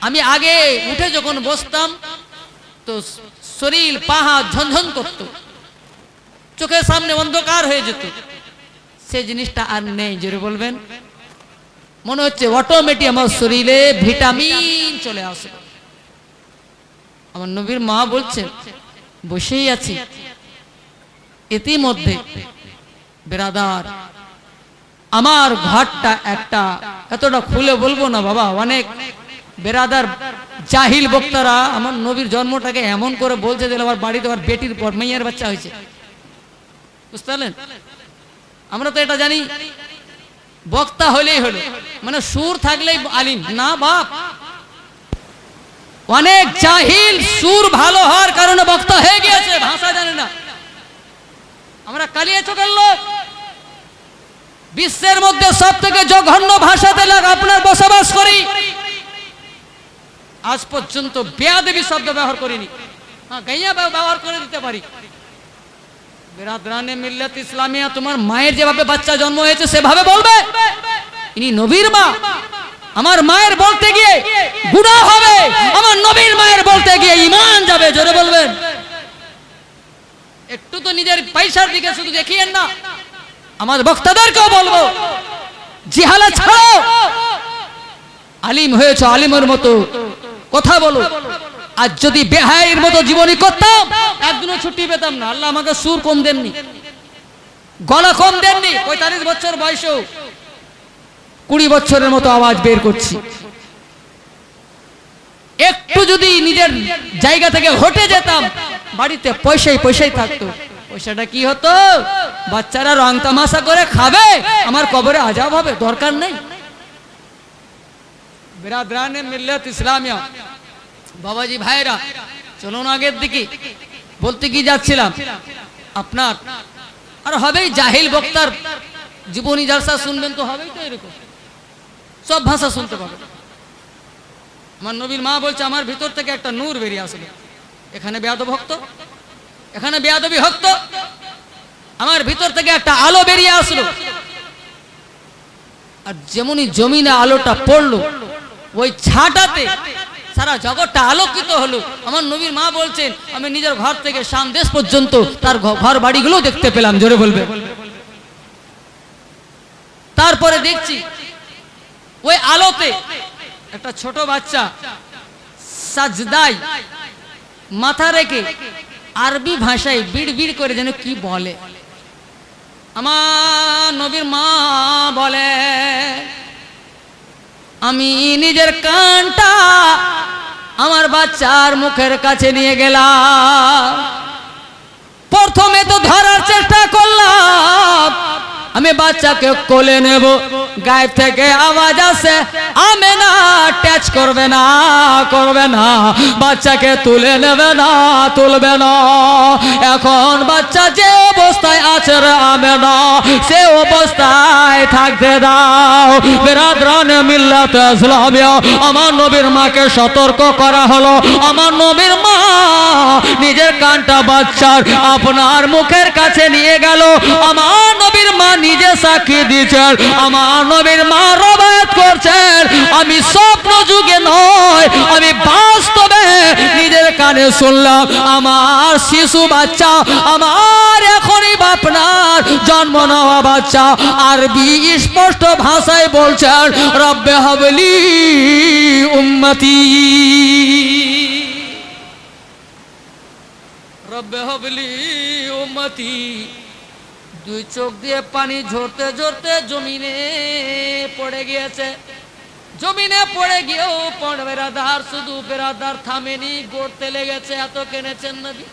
Speaker 1: আমি আগে উঠে যখন বসতাম তো শরীর পাহা ঝনঝন করত, চোখের সামনে অন্ধকার হয়ে যেত, সেই জিনিসটা আর নেই। যেটা বলবেন মনে হচ্ছে অটোমেটিক আমার শরীরে ভিটামিন চলে আসে। আমার নবীর মা বলছেন বসেই আছি, ইতিমধ্যে বেরাদার আমার ঘরটা একটা, এতটা খুলে বলবো না বাবা, অনেক বেরাদার জাহিল বক্তারা আমার নবীর জন্মটাকে এমন করে বলছে যে আমার বাড়িতে আমার বেটির পর মেয়ের বাচ্চা হয়েছে। বুঝতে পারলেন? আমরা তো এটা জানি বক্তা হলেই হলো, মানে সুর থাকলেই আলিম না বাপ। অনেক জাহিল সুর ভালো হওয়ার কারণে বক্তা হয়ে গিয়েছে, ভাষা জানে না। আমরা কালিয়া চোখের লোক, বিশ্বের মধ্যে সব থেকে জঘন্য ভাষাতে আপনার বসবাস করি, আজ পর্যন্ত বেয়াদবি শব্দ ব্যবহার করিনি। হ্যাঁ, গাইয়া ব্যবহার করে দিতে পারি। বেরাদরানে মিল্লাত ইসলামিয়া, তোমার মায়ের যেভাবে বাচ্চা জন্ম হয়েছে সেভাবে বলবে। ইনি নবীর মা, আমার মায়ের বলতে গিয়ে গুনাহ হবে, আমার নবীর মায়ের বলতে গিয়ে ঈমান যাবে। জোরে বলবেন। একটু তো নিজের পয়সার দিকে শুধু দেখিয়েন না। আমার বক্তাদেরকেও বলবো জিহালা ছাড়ো, আলিম হয়েছে আলিমের মতো কথা বলো। আজ যদি বেহায়ের মতো জীবনী করতাম একদিনও ছুটি পেতাম না। আল্লাহ আমাকে সুর কম দেননি, গলা কম দেননি। 45 বছর বয়সেও 20 বছরের মতো আওয়াজ বের করছি। একটু যদি নিজের জায়গা থেকে হটে যেতাম, বাড়িতে পয়সাই থাকতো। পয়সাটা কি হতো? বাচ্চারা রং তামাশা করে খাবে, আমার কবরে আজাব হবে, দরকার নেই। বিরাদরানে মিল্লাত ইসলামিয়া, বাবাজি ভাইরা চলুন আগের দিকে। বলতে কি যাচ্ছিলাম, আপনার আর হবেই জাহিল বক্তার জীবনী জালসা শুনবেন তো হবেই তো এরকম, সব ভাষা শুনতে পাবেন। আমার নবীর মা বলছে আমার ভিতর থেকে একটা নূর বেরিয়ে আসলো। এখানে বেয়াদব ভক্ত, এখানে বেয়াদবি ভক্ত, আমার ভিতর থেকে একটা আলো বেরিয়ে আসলো। আর যেমনই জমিনে আলোটা পড়লো, ওই ছাটাতে সারা জগৎটা আলোকিত হলো। আমার নবীর মা বলছেন আমি নিজের ঘর থেকে সামদেশ পর্যন্ত তার ঘর বাড়িগুলো দেখতে পেলাম। জোরে বলবে। তারপরে দেখছি ওই আলোতে একটা ছোট বাচ্চা সাজদায় মাথা রেখে আরবি ভাষায় বিড়বিড় করে যেন কি বলে। আমার নবীর মা বলে আমি নিজের কানটা আমার বাচ্চার মুখের কাছে নিয়ে গেলাম। প্রথমে তো ধরার চেষ্টা করলাম, আমি বাচ্চাকে কোলে নেব, গায়েব থেকে আওয়াজ আসে আমেনা টাচ করবে না, করবে না, বাচ্চাকে তুলে নেবে না, তুলবে না। এখন বাচ্চা যে অবস্থায় আছে রে আমেনা, সে অবস্থায় থাকতে দাও। বিরাদরানে মিল্লাতে ইসলামিয়া, আমার নবীর মাকে সতর্ক করা হলো। আমার নবীর মা নিজের কানটা বাচ্চার আপনার মুখের কাছে নিয়ে গেল। আমার নবীর মা নিজে সাক্ষী দিয়েছেন, আমার নবীর মা রবায়াত করছেন, আমি স্বপ্ন যুগে নয়, আমি বাস্তবে নিজের কানে শুনলাম। আমার শিশু বাচ্চা, আমার এখনই আপনার জন্ম নেওয়া বাচ্চা আরবি স্পষ্ট ভাষায় বলছেন, রব্বে হাবলি উম্মতি, রব্বে হাবলি উম্মতি। দুই চোখ দিয়ে পানি ঝরতে ঝরতে জমিনে পড়ে গিয়েছে। জমিনে পড়ে গিয়েও বেরাদার, শুধু বেরাদার থামেনি, গড়তে লেগেছে। এত কেনেছেন নবী।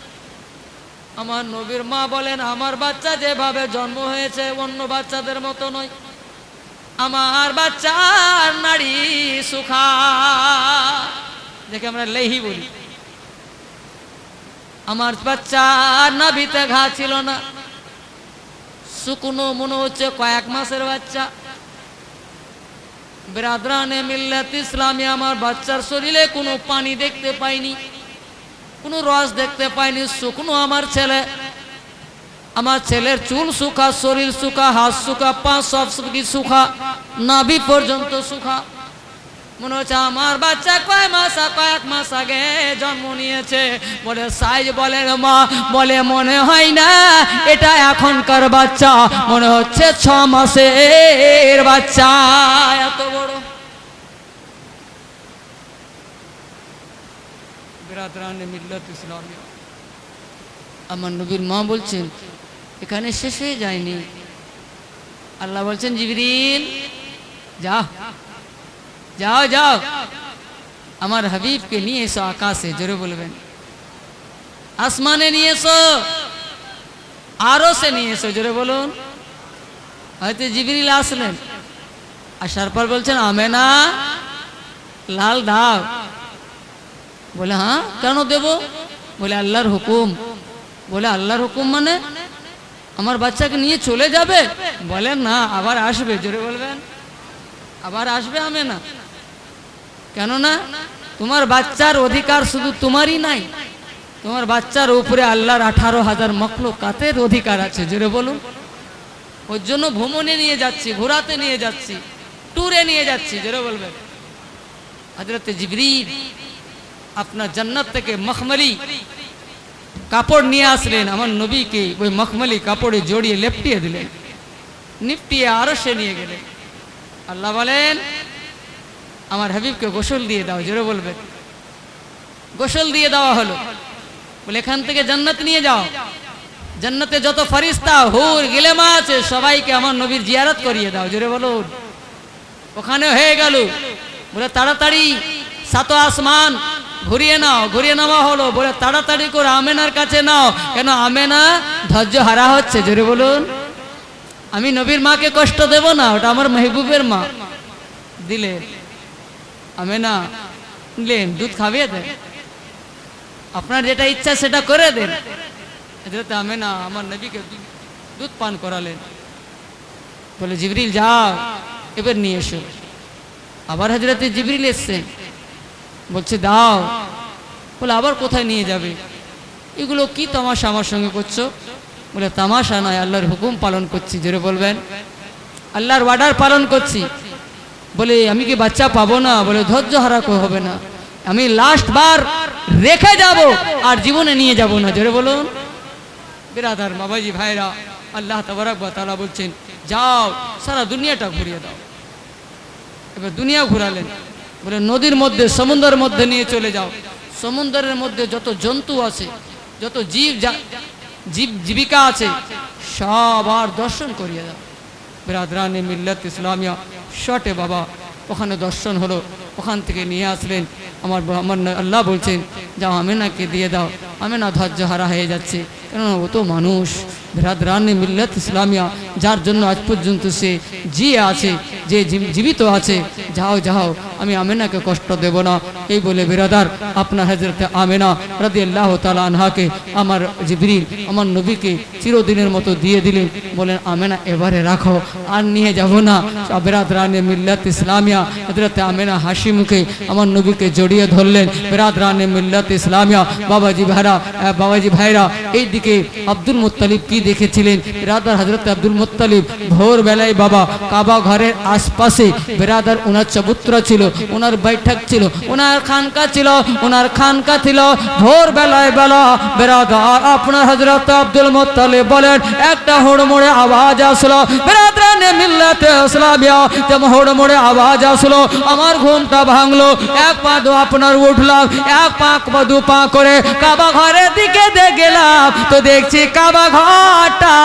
Speaker 1: আমার নবীর মা বলেন, আমার বাচ্চা যেভাবে জন্ম হয়েছে অন্য বাচ্চাদের মতো নয়। আমার বাচ্চার নাড়ি সুখা, দেখে আমরা লেহি বলি। আমার বাচ্চার নাভিতে ঘা ছিল না, শুকনো, মনে হচ্ছে কয়েক মাসের বাচ্চা। বিরাদরানে মিল্লাত ইসলামী, আমার বাচ্চার শরীরে কোনো পানি দেখতে পাইনি, কোনো রস দেখতে পাইনি, শুকনো আমার ছেলে। আমার ছেলের চুল শুকা, শরীর শুকা, হাত শুকা, পা সব শুকা, নাভি পর্যন্ত শুকা। মনে হচ্ছে আমার বাচ্চা কয়েক মাস আগে জন্ম নিয়েছে। বলে সাইজ, বলে মা, বলে মনে হয় না এটা এখনকার বাচ্চা, মনে হচ্ছে 6 মাসের বাচ্চা, এত বড়। বিরাদরানে মিল্লাত ইসলামী, আমার নবীর মা বলছেন এখানে শেষ হয়ে যায়নি। আল্লাহ বলছেন, জিবরিল যাও যাও যাও, আমার হাবিবকে নিয়ে এসো আকাশে। জোরে বলবেন, আসমানে নিয়ে এসো, আরো সে নিয়ে এসো। জোরে বলুন। হয়তো জিবরিল আসলেন, আসার পর বলছেন, আমেনা লাল দাও। বলে হ্যাঁ, কেন দেব? বলে আল্লাহর হুকুম। বলে আল্লাহর হুকুম মানে আমার বাচ্চাকে নিয়ে চলে যাবে? বলেন না, আবার আসবে। জোরে বলবেন, আবার আসবে আমেনা। কেননা তোমার বাচ্চার অধিকার শুধু তোমারই নাই, তোমার বাচ্চার উপরে আল্লাহর 18,000 মখলুকাতের অধিকার আছে। জোরে বলুন। ওর জন্য ভ্রমণে নিয়ে যাচ্ছি, ঘোরাতে নিয়ে যাচ্ছি, ট্যুরে নিয়ে যাচ্ছি। জোরে বলবেন। হযরত জিবরিল আপনার জান্নাত থেকে মখমলি কাপড় নিয়ে আসলেন, আমার নবীকে ওই মখমলি কাপড়ে জড়িয়ে লেপটিয়ে দিলেন, নিপটিয়ে আরশে নিয়ে গেলেন। আল্লাহ বলেন, আমার হাবিবকে গোসল দিয়ে দাও। জোরে বলবেন। গোসল দিয়ে দেওয়া হলো। বলে এখান থেকে জান্নাত নিয়ে যাও, জান্নাতে যত ফেরেশতা হুর গিলেমা আছে সবাইকে আমার নবীর জিয়ারত করিয়ে দাও। জোরে বলুন। ওখানে হয়ে গেল। বলে তাড়াতাড়ি 7 আসমান ঘুরিয়ে নাও। ঘুরিয়ে নেওয়া হলো। বলে তাড়াতাড়ি করে আমেনার কাছে নাও। কেন আমেনা ধৈর্য হারা হচ্ছে। জোরে বলুন। আমি নবীর মাকে কষ্ট দেব না, ওটা আমার মেহবুবের মা। দিলে আমেনা নিলেন, দুধ খাবিয়ে দেন, আপনার যেটা ইচ্ছা সেটা করে দেন। হযরত আমেনা আমার নবীকে দুধ পান করালেন। বলে জিবরিল যাও, এবার নিয়ে এসো। আবার হযরত জিবরিল এসছেন, বলছে দাও। বলে আবার কোথায় নিয়ে যাবে? এগুলো কি তামাশা আমার সঙ্গে করছো? বলে তামাশা নয়, আল্লাহর হুকুম পালন করছি। জোরে বলবেন। আল্লাহর অর্ডার পালন করছি। বলে আমি কি বাচ্চা পাবো না? বলে ধৈর্য হারা হবে না, আমি লাস্ট বার রেখে যাব আর জীবনে নিয়ে যাব না। জোরে বলুন। বিরাদার বাবাজি ভাইরা, আল্লাহ তাবারক ওয়া তাআলা বলছেন যাও সারা দুনিয়াটা ঘুরিয়ে দাও। এবার দুনিয়া ঘুরালেন। বলে নদীর মধ্যে, সমুদ্রের মধ্যে নিয়ে চলে যাও। সমুদ্রের মধ্যে যত জন্তু আছে, যত জীবিকা আছে সবার দর্শন করিয়ে দাও। বিরাদরানে মিল্লাত ইসলামিয়া শটে বাবা ওখানে দর্শন হলো। ওখান থেকে নিয়ে আসলেন। আমার আল্লাহ বলছেন যাও আমেনাকে দিয়ে দাও। আমেনা ধৈর্য হারা হয়ে যাচ্ছে। কেননা ও তো মানুষ, বিরাদরানে মিল্লাত ইসলামিয়া, যার জন্য আজ পর্যন্ত সে জিয়ে আছে, যে জীবিত আছে। যাও যাও, আমি আমেনাকে কষ্ট দেব না। এই বলে বিরাদার আপনার হযরতে আমেনা রাদিয়াল্লাহু তাআলা আনহাকে আমার জিবরিল আমার নবীকে চিরদিনের মতো দিয়ে দিলেন। বলেন আমেনা এবারে রাখো, আর নিয়ে যাব না। বিরাদরানে মিল্লাত ইসলামিয়া হযরতে আমেনা হাসি মুখে আমার নবীকে জড়িয়ে ধরলেন। বিরাদরানে মিল্লাত ইসলামিয়া বাবাজি ভাইরা এইদিকে আব্দুল মুত্তালিব কি দেখেছিলেন? বিরাদার হযরত আব্দুল মুত্তালিব ভোরবেলায় বাবা কাবা ঘরের আশপাশে বিরাদার ওনার চবুতরা ছিল, ওনার বৈঠক ছিল, ওনার খানকা ছিল। ভোরবেলায় বেলা বিরাদার আপনার হযরত আব্দুল মুত্তালিব বলেন একটা হুড়মুড়ে আওয়াজ আসলো। বিরাদরানে মিল্লাতে ইসলামিয়া যেমন হুড়মুড়ে আওয়াজ আসলো, আমার ঘুমটা ভাঙলো। এক পা দু আপনার উঠলাম, এক পা দু পা করে কাবা ঘরের দিকে গেলাম, তো দেখছি কাবা ঘরটা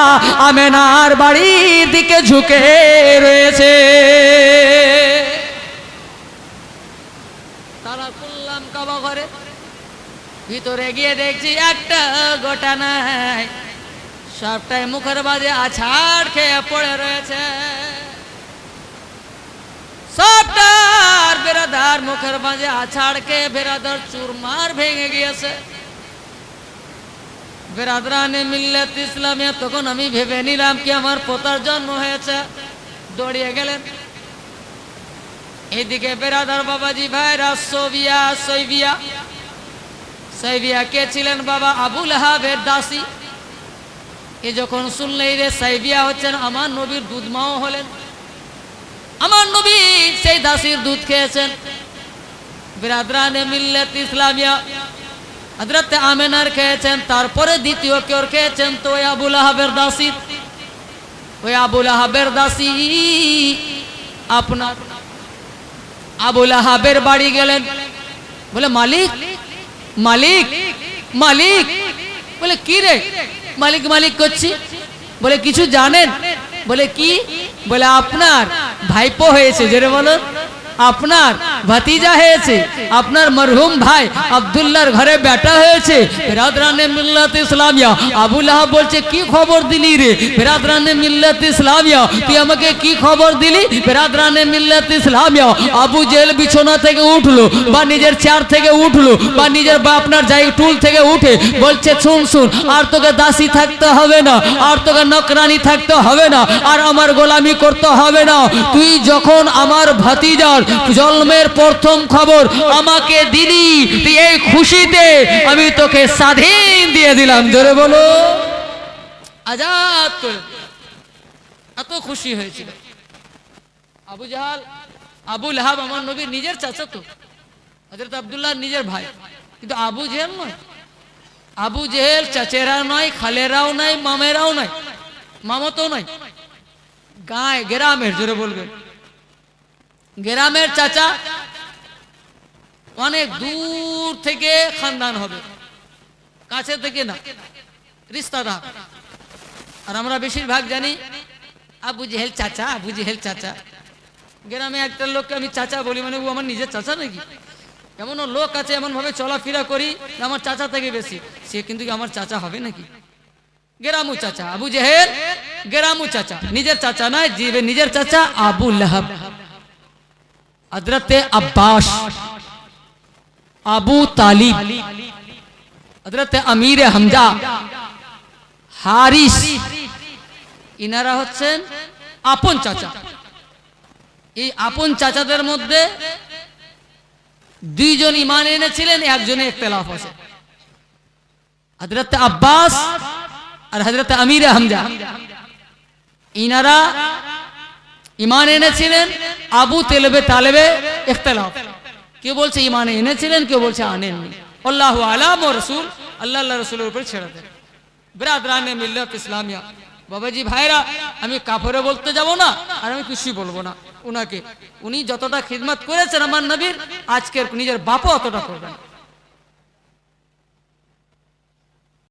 Speaker 1: আমেনার বাড়ির দিকে ঝুঁকে রয়েছে। তারা করলাম কাবা ঘরে, ভিতরে গিয়ে দেখছি একটা গোটা নাই, সবটাই মুখের বাজে আছাড় খেয়ে পড়ে রয়েছে। সবটার বিরাদার মুখের বাজে আছাড় খেয়ে বিরাদার চুরমার ভেঙে গিয়েছে। বিরাদরানে মিল্লাত ইসলামিয়া তখন আমি ভেবে নিলাম কি আমার পোতার জন্ম হয়েছে, দৌড়িয়ে গেলেন। এদিকে বিরাদার বাবাজি ভাইরা সাইবিয়া কে ছিলেন? বাবা আবু লাহাবের দাসী। এ যখন শুনলেই রে সাইবিয়া হচ্ছেন আমার নবীর দুধমাও হলেন, আমার নবী সেই দাসীর দুধ খেয়েছেন। বিরাদরানে মিল্লাত ইসলামিয়া হযরত আমেনার খেয়েছেন, তারপরে দ্বিতীয় কেউ খেয়েছেন তো ওই আবু লাহাবের দাসী। আপনার আবু লাহাবের বাড়ি গেলেন, বলে মালিক মালিক মালিক। বলে কি রে মালিক মালিক করছি? বলে কিছু জানেন? বলে কি? বলে আপনার ভাইপো হয়েছে। জোরে বলো, আপনার ভাতিজা হয়েছে, আপনার মরহুম ভাই আব্দুল্লাহর ঘরে বেটা হয়েছে। বিরাদরানে মিল্লাত ইসলামিয়া আবু লাহাব বলছে কি খবর দিলি রে? বিরাদরানে মিল্লাত ইসলামিয়া তুই আমাকে কি খবর দিলি? বিরাদরানে মিল্লাত ইসলামিয়া আবু জেহেল বিছানা থেকে উঠলো বা নিজের চেয়ার থেকে উঠলো বা নিজের আপনার টুল থেকে উঠে বলছে শুন, আর তোকে দাসী থাকতে হবে না, আর তোকে নকরানি থাকতে হবে না, আর আমার গোলামি করতে হবে না। তুই যখন আমার ভাতিজার জন্মের প্রথম খবর আমাকে দিলি, তুই এই খুশিতে আমি তোকে স্বাধীন দিয়ে দিলাম। জোরে বলো, আজাদ করে। এত খুশি হয়েছিল আবু লাহাব আমার নবীর নিজের চাচা, তো হযরত আব্দুল্লাহর নিজের ভাই, কিন্তু আবু জেহেল নয়। আবু জেহেল চাচেরা নয়, খালেরাও নাই, মামেরাও নাই, মামতও নাই, গ্রামের। জোরে বলবেন, গ্রামের চাচা, অনেক দূর থেকে খানদান হবে, কাছে থেকে না, রিস্তাদার। আর আমরা বেশিরভাগ জানি আবু জেহেল চাচা। গ্রামে একটা লোককে আমি চাচা বলি মানে ও আমার নিজের চাচা নাকি? এমনও লোক আছে এমন ভাবে চলাফেরা করি আমার চাচা থেকে বেশি, সে কিন্তু আমার চাচা হবে নাকি? গেরামু চাচা আবু জেহেল, গেরামু চাচা, নিজের চাচা নয়, নিজের চাচা আবু লাহাব। হযরতে আব্বাস, আবু তালিব, হযরতে আমির হামজা, হারিস, ইনারা হচ্ছেন আপন চাচা। এই আপন চাচাদের মধ্যে দুইজন ঈমান এনেছিলেন, একজনে ইখতিলাফ আছে। হযরতে আব্বাস আর হযরতে আমির হামজা, ইনারা ঈমান এনেছিলেন, আবু তালেবে ইখতিলাফ। কেউ বলছে ঈমান এনেছিলেন, কেউ বলছে আনেননি। আল্লাহু আলাম ওয়া রাসূল, আল্লাহ রাসূলের উপর ছেড়ে দেন। বিরাদরানে মিল্লাত ইসলামিয়া বাবাজি ভাইরা, আমি কাফেরে বলতে যাব না আর আমি কিছুই বলবো না। উনি যতটা খিদমত করেছেন আমার নবীর, আজকের নিজের বাপও অতটা করবেন।